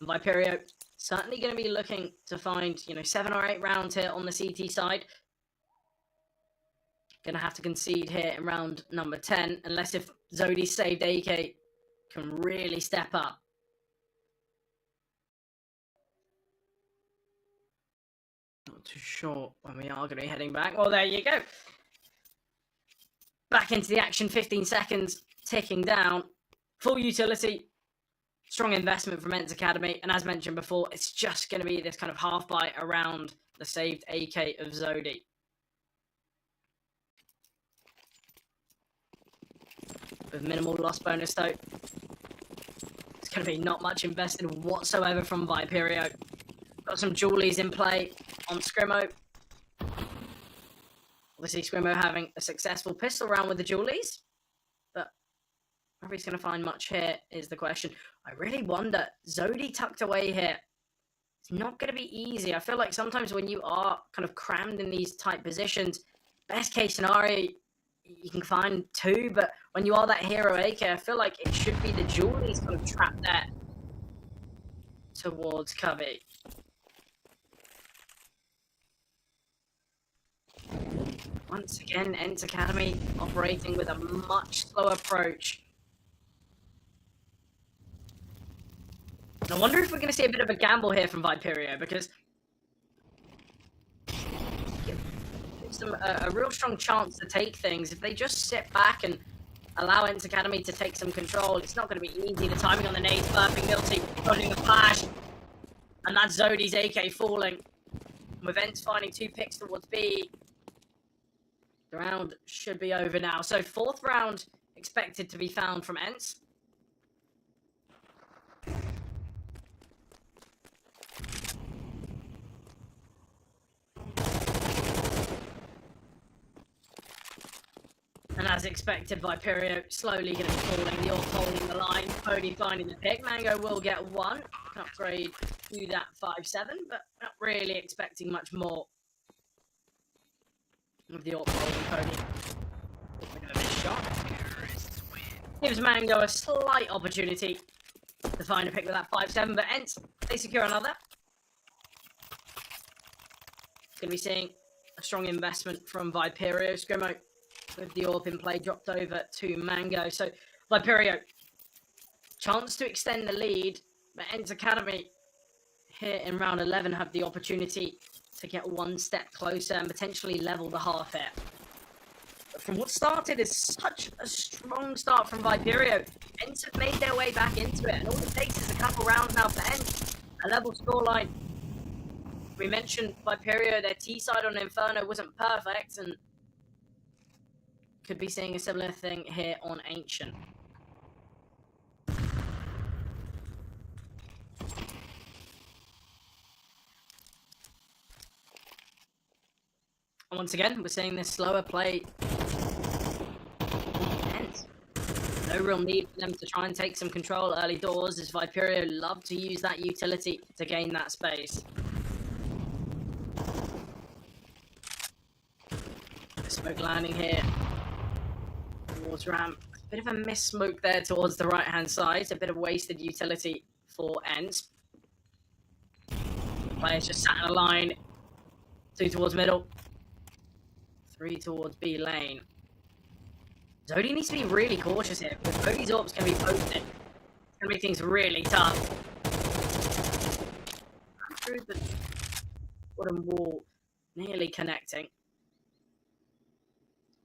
Viperio certainly going to be looking to find, 7 or 8 rounds here on the CT side. Going to have to concede here in round number 10, unless if Zodi's saved AK can really step up. Not too sure when we are going to be heading back. Well, there you go. Back into the action, 15 seconds, ticking down. Full utility, strong investment from ENCE Academy. And as mentioned before, it's just going to be this kind of half buy around the saved AK of Zodi. With minimal loss bonus though. It's going to be not much invested whatsoever from Viperio. Got some Julies in play on Scrimmo. Obviously Scrimmo having a successful pistol round with the Julies. But whether he's going to find much here is the question. I really wonder, Zodi tucked away here. It's not going to be easy. I feel like sometimes when you are kind of crammed in these tight positions, best case scenario, you can find 2, but when you are that hero AK, I feel like it should be the Julies kind of trapped there towards Cubby. Once again, ENCE Academy operating with a much slower approach. And I wonder if we're going to see a bit of a gamble here from Viperio, because them a real strong chance to take things. If they just sit back and allow ENCE Academy to take some control, it's not going to be easy. The timing on the nades, burping, Milty, dodging the flash, and that's Zodi's AK falling. With ENCE finding 2 picks towards B, the round should be over now. So 4th round expected to be found from ENCE. And as expected, Viperio slowly going to be falling. The AWP holding the line. Pody finding the pick. Mango will get 1. Can upgrade to that 5-7, but not really expecting much more of the AWP holding Pody. Look at this shot. Gives Mango a slight opportunity to find a pick with that 5-7, but ENCE, they secure another. Going to be seeing a strong investment from Viperio. Scrimmo with the AWP in play, dropped over to Mango. So Viperio, chance to extend the lead, but ENCE Academy here in round 11 have the opportunity to get 1 step closer and potentially level the half here. But from what started as such a strong start from Viperio, ENCE have made their way back into it, and all it takes is a couple rounds now for ENCE. A level scoreline. We mentioned Viperio, their T side on Inferno wasn't perfect, and could be seeing a similar thing here on Ancient. And once again, we're seeing this slower play. No real need for them to try and take some control early doors, as Viperio love to use that utility to gain that space. Smoke landing here towards ramp. A bit of a miss smoke there towards the right hand side. A bit of wasted utility for ENCE. Players just sat in a line. 2 towards middle. 3 towards B lane. Zodi needs to be really cautious here, because Zodi's AWP's going to be posted. It's going to make things really tough. Through the wooden wall, nearly connecting.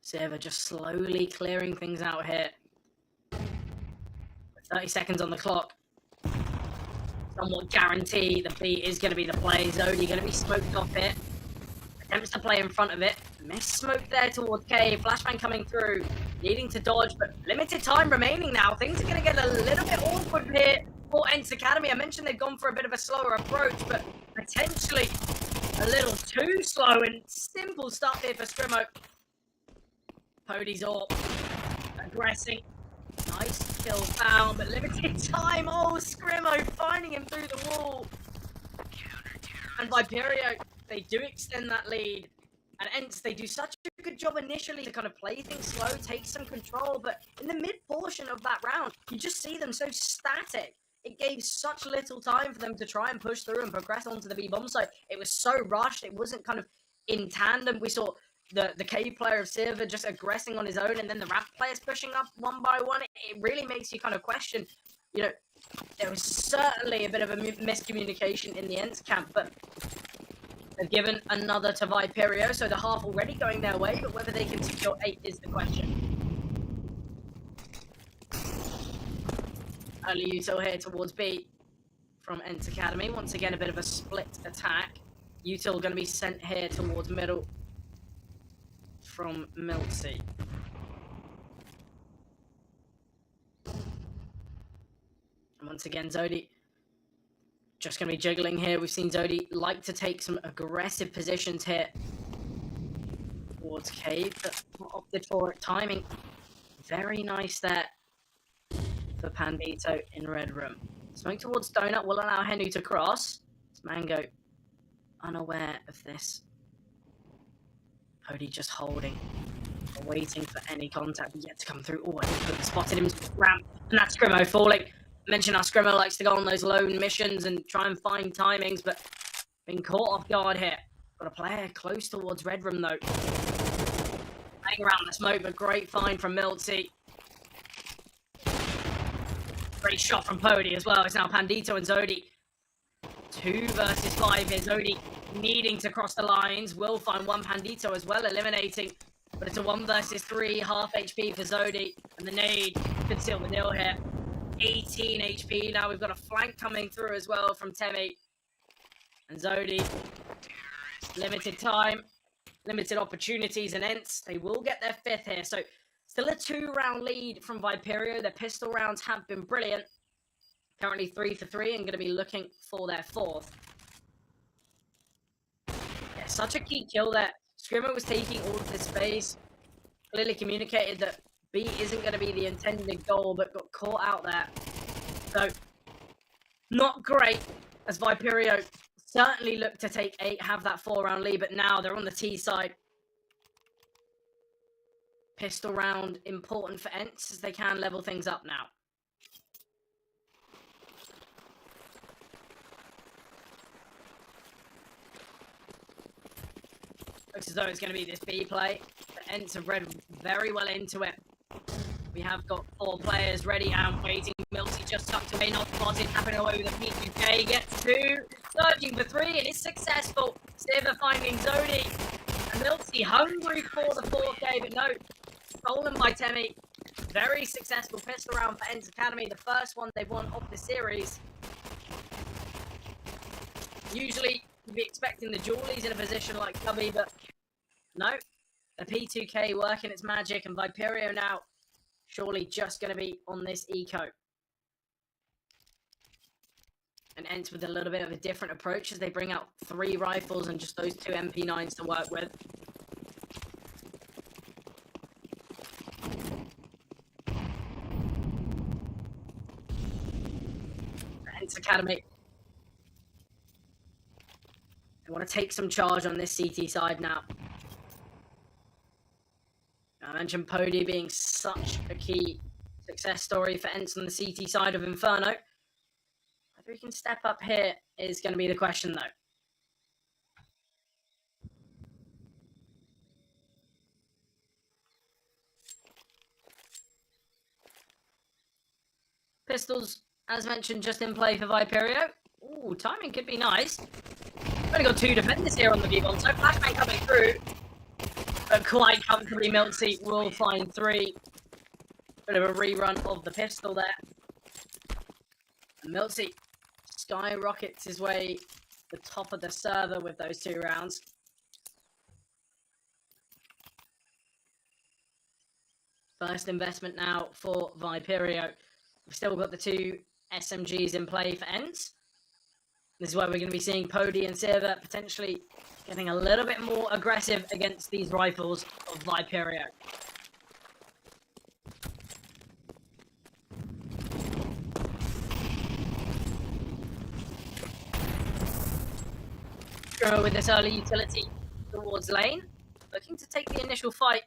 Server just slowly clearing things out here. 30 seconds on the clock. Somewhat guarantee the B is going to be the play. Zodi going to be smoked off here. Attempts to play in front of it. Miss smoke there towards K. Flashbang coming through. Needing to dodge, but limited time remaining now. Things are going to get a little bit awkward here for ENCE Academy. I mentioned they've gone for a bit of a slower approach, but potentially a little too slow, and simple start here for Scrimmo. Pody's up. Aggressing. Nice kill found, but limited time. Oh, Scrimmo finding him through the wall. And Viperio, they do extend that lead. And ENCE, they do such a good job initially to kind of play things slow, take some control. But in the mid-portion of that round, you just see them so static. It gave such little time for them to try and push through and progress onto the B-bomb side. It was so rushed. It wasn't kind of in tandem. We saw the K player of Silver just aggressing on his own, and then the Ramp players pushing up one by one. It really makes you kind of question, you know, there was certainly a bit of a miscommunication in the ENCE camp, but they've given another to Viperio, so the half already going their way, but whether they can secure 8 is the question. Early util here towards B from ENCE Academy. Once again, a bit of a split attack. Util going to be sent here towards middle from Miltsy. And once again, Zodi just going to be jiggling here. We've seen Zodi like to take some aggressive positions here towards Cave, but opted for it. Timing very nice there for Pandito in red room. Smoke towards Donut will allow Henu to cross. It's Mango unaware of this. Pody just holding, waiting for any contact yet to come through. Oh, I think Pody spotted him ramp, and that's Scrimmo falling. Mention how Scrimmo likes to go on those lone missions and try and find timings, but being caught off guard here. Got a player close towards red room though. Hanging around the smoke, but great find from Miltsy. Great shot from Pody as well. It's now Pandito and Zodi. 2 versus 5 here. Zodi needing to cross the lines. Will find one Pandito as well, eliminating. But it's a 1 versus 3, half HP for Zodi. And the nade could seal the nil here. 18 HP. Now we've got a flank coming through as well from Temi. And Zodi. Limited time. Limited opportunities. And ENCE, they will get their 5th here. So still a 2-round lead from Viperio. Their pistol rounds have been brilliant. Currently 3 for 3 and going to be looking for their 4th. Yeah, such a key kill there. Scrimmo was taking all of this space. Clearly communicated that B isn't going to be the intended goal, but got caught out there. So, not great, as Viperio certainly looked to take 8, have that 4-round lead, but now they're on the T side. Pistol round important for ENCE as they can level things up now. Looks as though it's going to be this B play. The ENCE have read very well into it. We have got 4 players ready and waiting. Miltsy just tucked away, not spotted, tapping away with a P2K. Gets 2, searching for 3, and is successful. Siva finding Zodi. And Miltsy hungry for the 4K, but no. Stolen by Temi. Very successful pistol round for ENCE Academy. The first one they've won of the series. Usually, you'd be expecting the Julies in a position like Cubby, but no. The P2K working its magic, and Viperio now surely just going to be on this eco. And ENCE with a little bit of a different approach as they bring out 3 rifles and just those 2 MP9s to work with. ENCE Academy. They want to take some charge on this CT side now. I mentioned Pody being such a key success story for ENCE on the CT side of Inferno. Whether he can step up here is going to be the question, though. Pistols, as mentioned, just in play for Viperio. Ooh, timing could be nice. Only got 2 defenders here on the B-bomb, so flashbang coming through. But quite comfortably, Miltsy will find 3. Bit of a rerun of the pistol there. And Miltsy skyrockets his way to the top of the server with those 2 rounds. First investment now for Viperio. We've still got the 2 SMGs in play for ENCE. This is where we're going to be seeing Pody and Silver potentially getting a little bit more aggressive against these rifles of Viperio. Scrimmer with this early utility towards lane, looking to take the initial fight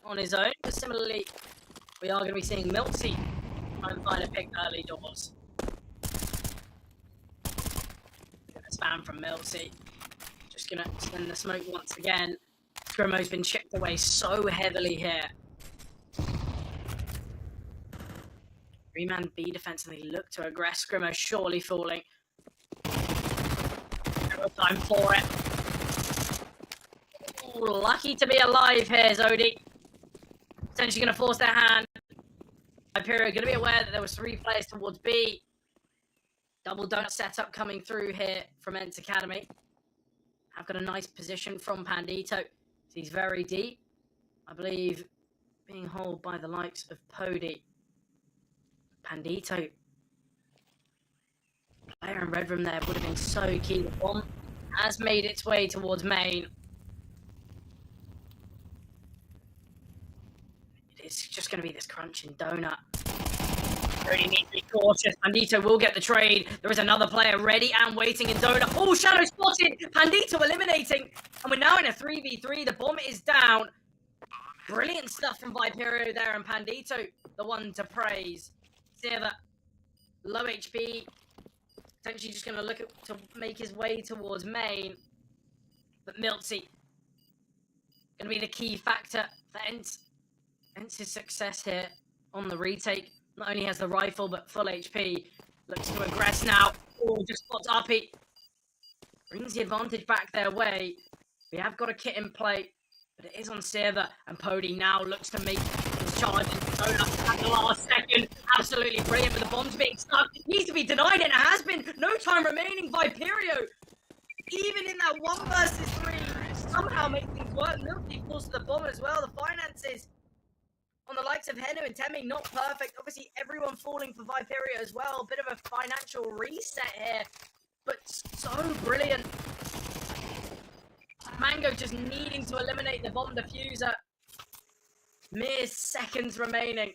on his own, but similarly, we are going to be seeing Milty try and find a pick early doors. Spam from Milty. Just going to send the smoke once again. Scrimmo's been chipped away so heavily here. 3-man B defense, and they look to aggress. Scrimmo surely falling. No time for it. Ooh, lucky to be alive here, Zodi. Potentially going to force their hand. Viperio going to be aware that there was 3 players towards B. Double donut setup coming through here from ENCE Academy. I've got a nice position from Pandito. He's very deep. I believe being held by the likes of Pody. Pandito. Player in red room there would have been so key. The bomb has made its way towards main. It's just going to be this crunching donut. Really need to be cautious. Pandito will get the trade. There is another player ready and waiting in donut. Oh, Shadow spotted. Pandito eliminating. And we're now in a 3v3. The bomb is down. Brilliant stuff from Viperio there, and Pandito, the one to praise. Seva, low HP. Potentially just going to look to make his way towards main. But Milty going to be the key factor for ENCE's success here on the retake. Not only has the rifle, but full HP. Looks to aggress now. Oh, just spots Uppy. Brings the advantage back their way. We have got a kit in play, but it is on Seva. And Pody now looks to make his charge into donut at the last second. Absolutely brilliant, but the bomb's being stuck. It needs to be denied, and it has been. No time remaining. Viperio, even in that 1 versus 3, somehow make things work. Milky falls to the bomb as well. The finances on the likes of Henu and Temi, not perfect. Obviously, everyone falling for Viperio as well. Bit of a financial reset here, but so brilliant. Mango just needing to eliminate the bomb diffuser. Mere seconds remaining.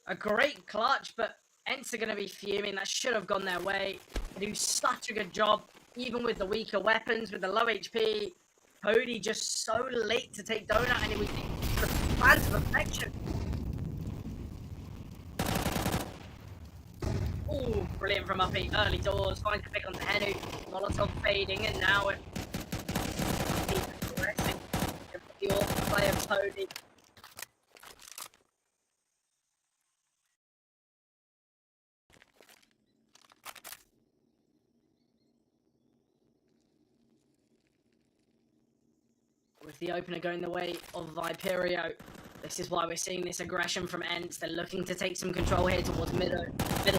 A great clutch, but ENCE are going to be fuming. That should have gone their way. They do such a good job, even with the weaker weapons, with the low HP. Cody just so late to take donut, and it was the plan to perfection. Ooh, brilliant from Uppy. Early doors, finds the pick onto Henu. Molotov fading, and now it. Progressing. The player Cody. With the opener going the way of Viperio, this is why we're seeing this aggression from ENCE. They're looking to take some control here towards middle.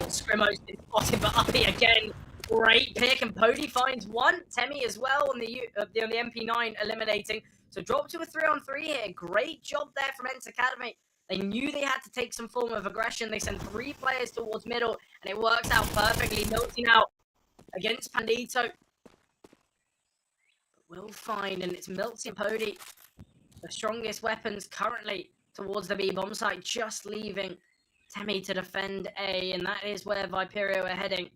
Scrimmo's been spotted, but Uppy again. Great pick, and Pody finds one. Temi as well on the MP9 eliminating. So drop to a 3-on-3 here. Great job there from ENCE Academy. They knew they had to take some form of aggression. They send 3 players towards middle, and it works out perfectly. Milty now against Pandito. Will find, and it's Milty and Pody, the strongest weapons currently towards the B bomb site, just leaving Temi to defend A, and that is where Viperio are heading.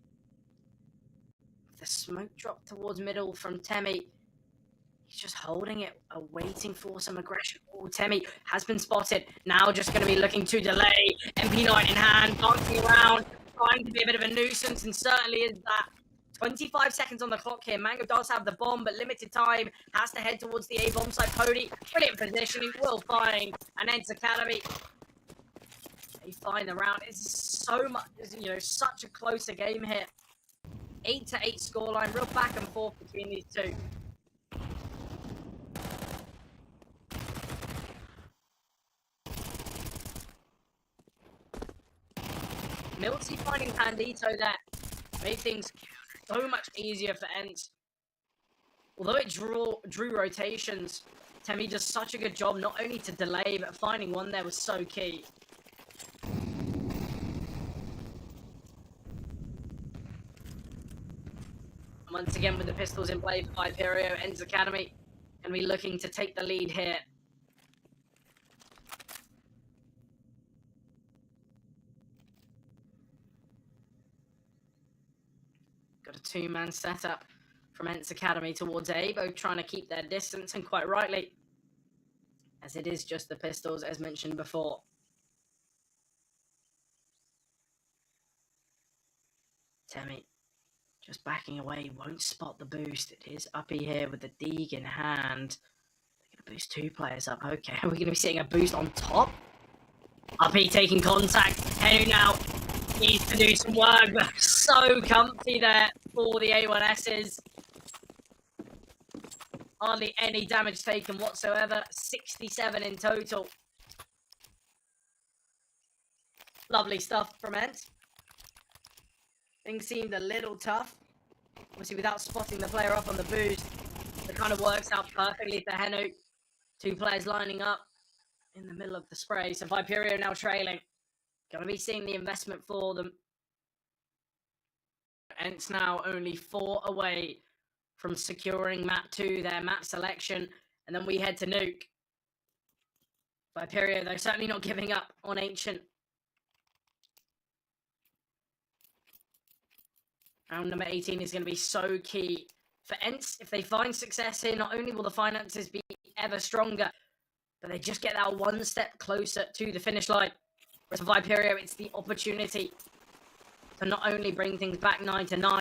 The smoke drop towards middle from Temi. He's just holding it, waiting for some aggression. Oh, Temi has been spotted. Now just going to be looking to delay. MP9 in hand, dancing around, trying to be a bit of a nuisance, and certainly is that. 25 seconds on the clock here. Mango does have the bomb, but limited time. Has to head towards the A bomb site. Pody, brilliant positioning. Will find an ENCE Academy. They find the round. It's so much, such a closer game here. 8-8 scoreline. Real back and forth between these two. Milty finding Pandito there. Made things so much easier for ENCE. Although it drew rotations, Temi does such a good job not only to delay, but finding one there was so key. Once again with the pistols in play for Viperio, ENCE Academy, and we looking to take the lead here. Got a 2-man setup. from ENCE Academy towards A, both trying to keep their distance, and quite rightly, as it is just the pistols, as mentioned before. Temi just backing away, won't spot the boost. It is Uppy here with the Deeg in hand. They're going to boost 2 players up. Okay, are we going to be seeing a boost on top? Uppy taking contact. Henry now needs to do some work, but so comfy there for the A1Ss. Hardly any damage taken whatsoever. 67 in total. Lovely stuff from ENCE. Things seemed a little tough. Obviously, without spotting the player up on the boost, it kind of works out perfectly for Henu. 2 players lining up in the middle of the spray. So Viperio now trailing. Going to be seeing the investment for them. ENCE now only 4 away from securing map 2, their map selection. And then we head to Nuke. Viperio, though, certainly not giving up on Ancient. Round number 18 is going to be so key for ENCE. If they find success here, not only will the finances be ever stronger, but they just get that 1 step closer to the finish line. Whereas for Viperio, it's the opportunity to not only bring things back 9-9,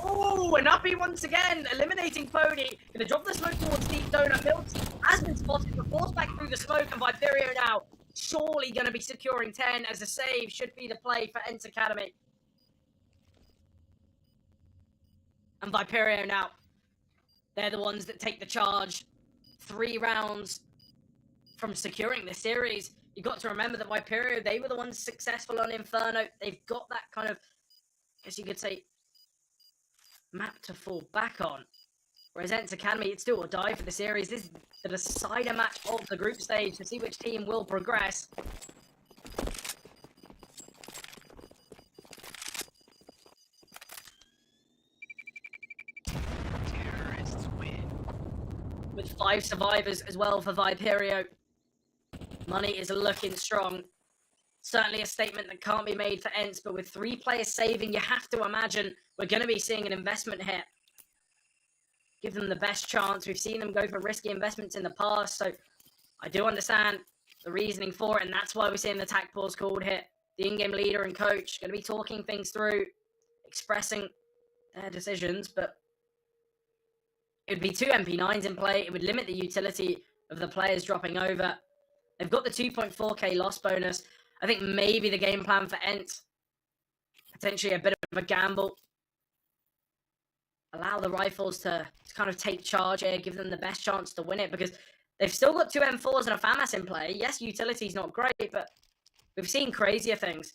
oh, and Uppy once again, eliminating Pony. Gonna drop the smoke towards Deep Donut. Milks has been spotted, but forced back through the smoke, and Viperio now surely gonna be securing 10 as a save should be the play for ENCE Academy. And Viperio now, they're the ones that take the charge. 3 rounds from securing the series. You got to remember that Viperio, they were the ones successful on Inferno. They've got that kind of, I guess you could say, map to fall back on. Whereas ENCE Academy, it's do or die for the series. This is the decider match of the group stage to see which team will progress. Terrorists win. With 5 survivors as well for Viperio. Money is looking strong. certainly a statement that can't be made for ENCE, but with 3 players saving, you have to imagine we're going to be seeing an investment here. Give them the best chance. We've seen them go for risky investments in the past, so I do understand the reasoning for it, and that's why we're seeing the attack pause called here. The in-game leader and coach going to be talking things through, expressing their decisions, but it would be 2 MP9s in play. It would limit the utility of the players dropping over. They've got the 2.4k loss bonus. I think maybe the game plan for ENCE, potentially a bit of a gamble. Allow the rifles to kind of take charge here, give them the best chance to win it, because they've still got 2 M4s and a FAMAS in play. Yes, utility's not great, but we've seen crazier things.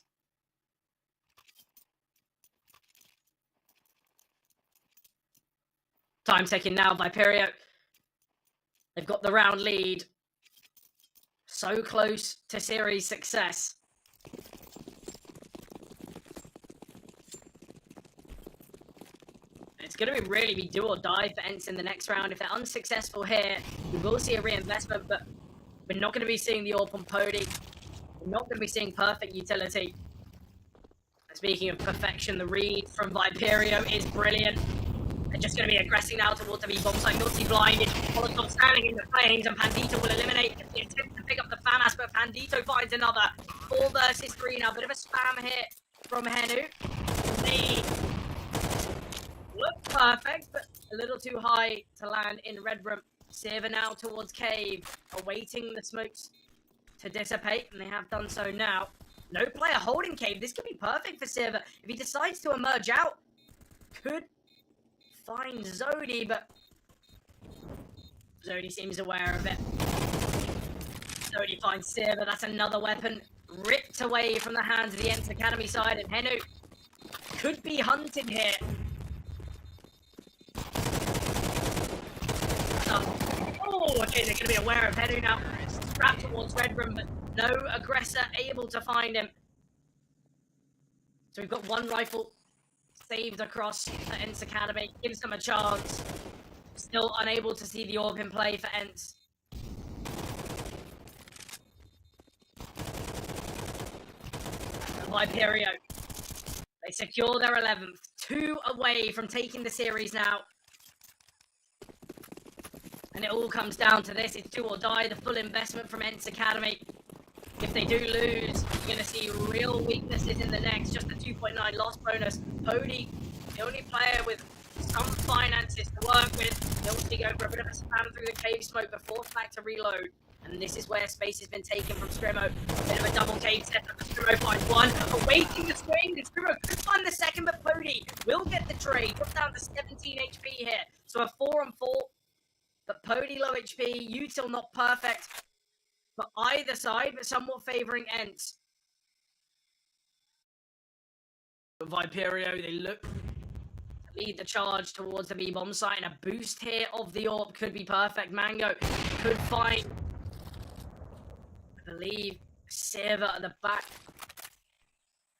Time ticking now, Viperio. They've got the round lead. So close to series success. It's going to really be do or die for ENCE in the next round. If they're unsuccessful here, we will see a reinvestment, but we're not going to be seeing the AWP on Pody. We're not going to be seeing perfect utility. Speaking of perfection, the read from Viperio is brilliant. They're just going to be aggressing now towards the B-bomb site. Naughty blinded. Molotov standing in the flames, and Pandito will eliminate the attempt to pick up the FAMAS, but Pandito finds another. 4 versus 3 now. Bit of a spam hit from Henu. They look perfect, but a little too high to land in Red Room. Silver now towards Cave, awaiting the smokes to dissipate, and they have done so now. No player holding Cave. This could be perfect for Silver. If he decides to emerge out, could find Zodi, but Zodi seems aware of it. Zodi finds Silver. That's another weapon ripped away from the hands of the ENCE Academy side, and Henu could be hunted here. Oh, okay, they're going to be aware of Henu now. Strapped towards Red Room, but no aggressor able to find him. So we've got 1 rifle saved across the ENCE Academy. Gives them a chance. Still unable to see the AWP in play for ENCE. Viperio. They secure their 11th. 2 away from taking the series now. And it all comes down to this. It's do or die. The full investment from ENCE Academy. If they do lose, you're going to see real weaknesses in the next. Just a 2.9 loss bonus. Pody, the only player with some finances to work with. He'll see go for a bit of a spam through the cave smoke, but forced back to reload. And this is where space has been taken from Scrimmo. A bit of a double cave set up. Scrimmo finds 1. Awaiting the swing. And Scrimmo could find the second, but Pody will get the trade. Drop down to 17 HP here. So a 4-on-4. But Pody low HP. Util not perfect. But either side, but somewhat favouring ENCE. Viperio, they look to lead the charge towards the B-bomb site, and a boost here of the AWP could be perfect. Mango could find, I believe, Silver at the back.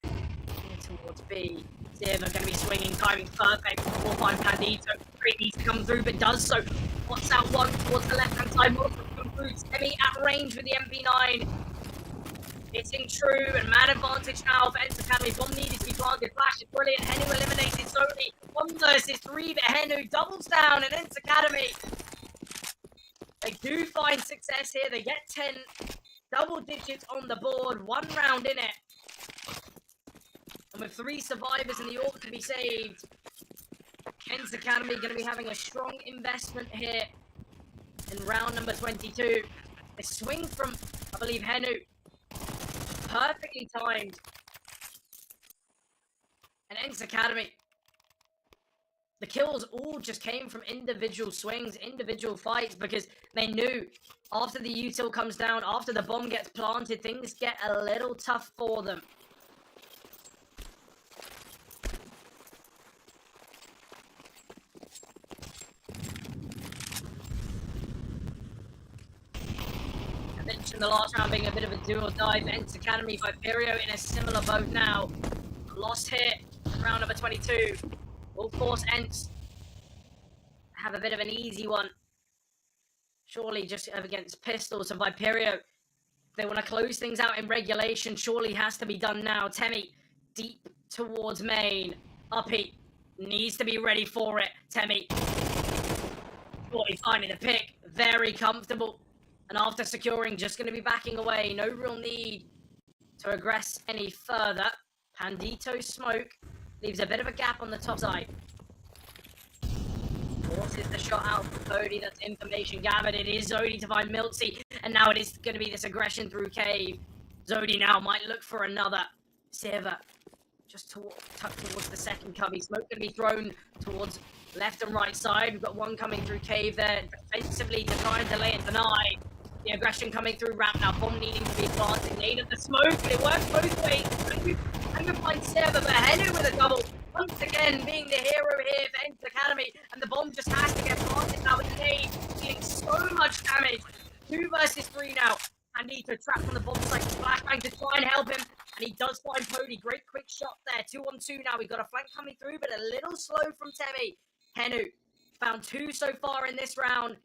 Here towards B. Silver going to be swinging, timing perfect. 4-5 Pandito. Great needs to come through, but does so. What's that 1 towards the left-hand side? Semi at range with the MP9. It's in true, and man advantage now for ENCE Academy. Bomb needed to be planted. Flash is brilliant. Henu eliminated Sony. 1 versus 3, but Henu doubles down in ENCE Academy. They do find success here. They get 10 double digits on the board. 1 round in it. And with 3 survivors and the AWP to be saved, ENCE Academy going to be having a strong investment here in round number 22. They swing from, I believe, Henu. Perfectly timed. And ENCE Academy. The kills all just came from individual swings, individual fights, because they knew after the util comes down, after the bomb gets planted, things get a little tough for them. In the last round being a bit of a do or die for ENCE Academy. Viperio in a similar boat now. Lost hit round number 22. Will force ENCE have a bit of an easy one. Surely just against pistols, and Viperio They want to close things out in regulation. Surely has to be done now. Temi deep towards main. Uppy needs to be ready for it. Temi surely finding the pick. Very comfortable. And after securing, just going to be backing away. No real need to aggress any further. Pandito smoke leaves a bit of a gap on the top side. Forces the shot out from Cody. That's information gathered. It is Zodi to find Miltsy. And now it is going to be this aggression through cave. Zodi now might look for another. Seva just tucked towards the second cubby. Smoke going to be thrown towards left and right side. We've got one coming through cave there defensively to try and delay and deny. The aggression coming through ramp now. Bomb needing to be planted. Need of the smoke, but it works both ways. And we find Seva, but Henu with a double. Once again, being the hero here for ENCE Academy, and the bomb just has to get planted now with Nade, dealing so much damage. 2 versus 3 now. Pandito trapped on the bomb site, flashbang to try and help him, and he does find Pody. Great quick shot there. 2 on 2 now. We've got a flank coming through, but a little slow from Temi. Henu found 2 so far in this round.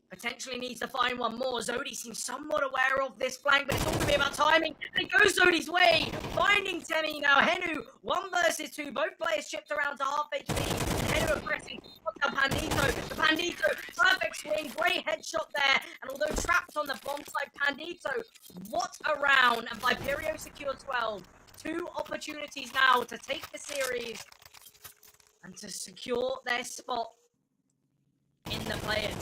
Potentially needs to find one more. Zodi seems somewhat aware of this flank, but it's all going to be about timing. And it goes Zodi's way. Finding Temi now. Henu, 1 versus 2. Both players chipped around to half HP. And Henu aggressing. What's up, Pandito? The Pandito, perfect swing. Great headshot there. And although trapped on the bomb side, Pandito, what a round. And Viperio secured 12. 2 opportunities now to take the series and to secure their spot in the players.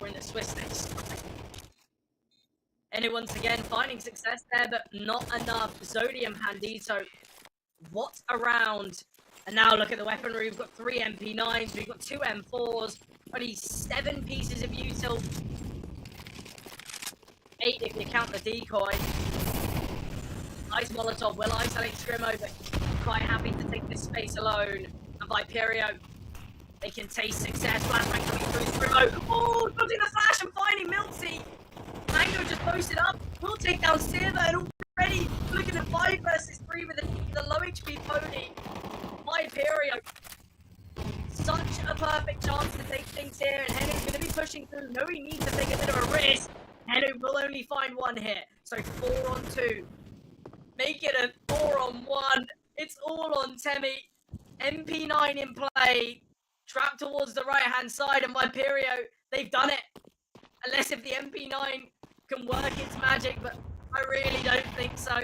In the Swiss next. And once again finding success there, but not enough. Zodi and Pandito, what a round. And now look at the weaponry. We've got 3 MP9s, we've got 2 M4s, only 7 pieces of util. 8 if you count the decoy. Nice Molotov will isolate Scrimo, but quite happy to take this space alone. And Viperio, they can taste success. Flashbang coming through Scrimo. Oh, dodging the flash and finding Miltsy. Mango just posted up. We'll take down Seva, and already looking at 5 versus 3 with the low HP pony. Viperio. Such a perfect chance to take things here, and Henry's going to be pushing through. No, he needs to take a bit of a risk. Henry will only find 1 hit, so 4 on 2. Make it a 4 on 1. It's all on Temi. MP9 in play. Trapped towards the right-hand side, and Viperio, they've done it. Unless if the MP9 can work its magic, but I really don't think so.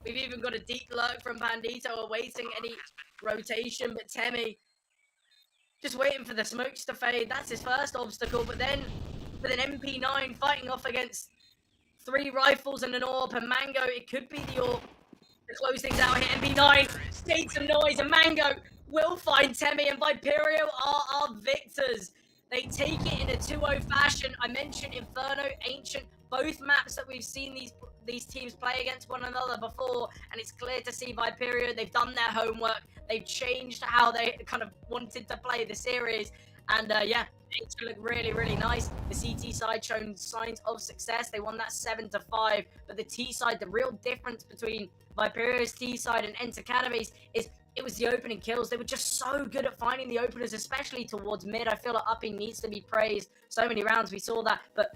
We've even got a deep lurk from Pandito awaiting any rotation, but Temi just waiting for the smokes to fade. That's his first obstacle, but then with an MP9 fighting off against 3 rifles and an AWP, and Mango, it could be the AWP to close things out here. MP9 made some noise, and Mango will find Temi, and Viperio are our victors. They take it in a 2-0 fashion. I mentioned Inferno, Ancient, both maps that we've seen these teams play against one another before, and it's clear to see Viperio, they've done their homework. They've changed how they kind of wanted to play the series, and yeah, Ancient look really, really nice. The CT side shown signs of success. They won that 7-5, but the T side, the real difference between Viperio's T side and ENCE Academies is it was the opening kills. They were just so good at finding the openers, especially towards mid. I feel like Upping needs to be praised. So many rounds we saw that, but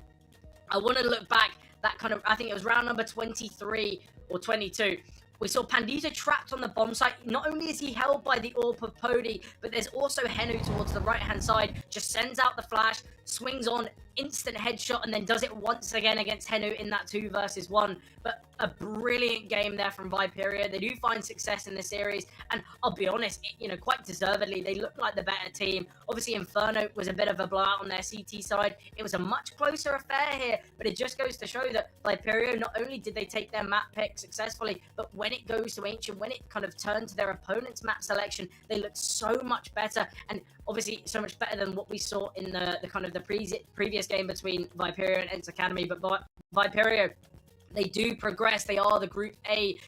I want to look back that kind of, I think it was round number 23 or 22. We saw Pandito trapped on the bomb site. Not only is he held by the AWP of Pody, but there's also Henu towards the right-hand side. Just sends out the flash, swings on, instant headshot, and then does it once again against Henu in that 2 versus 1. But a brilliant game there from Viperio. They do find success in this series, and I'll be honest, you know, quite deservedly, they look like the better team. Obviously, Inferno was a bit of a blowout on their CT side. It was a much closer affair here, but it just goes to show that Viperio, not only did they take their map pick successfully, but when it goes to Ancient, when it kind of turned to their opponent's map selection, they look so much better, and obviously so much better than what we saw in the kind of the previous game between Viperio and ENCE Academy. But Viperio, they do progress. They are the Group A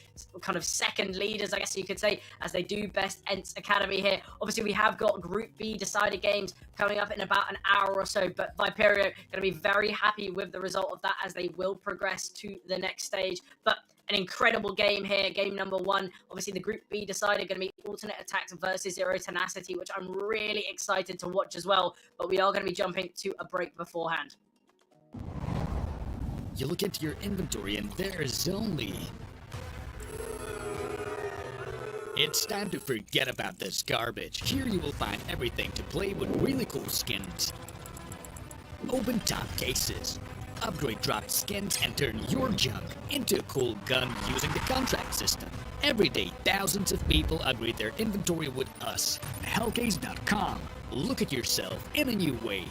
kind of second leaders, I guess you could say, as they do best ENCE Academy here. Obviously, we have got Group B decided games coming up in about an hour or so, but Viperio going to be very happy with the result of that, as they will progress to the next stage. But an incredible game here, game number 1. Obviously, the Group B decided going to be Alternate Attacks versus Zero Tenacity, which I'm really excited to watch as well. But we are going to be jumping to a break beforehand. You look into your inventory and there's only... It's time to forget about this garbage. Here you will find everything to play with really cool skins. Open top cases. Upgrade drop skins and turn your junk into a cool gun using the contract system. Every day, thousands of people upgrade their inventory with us. Hellcase.com. Look at yourself in a new way.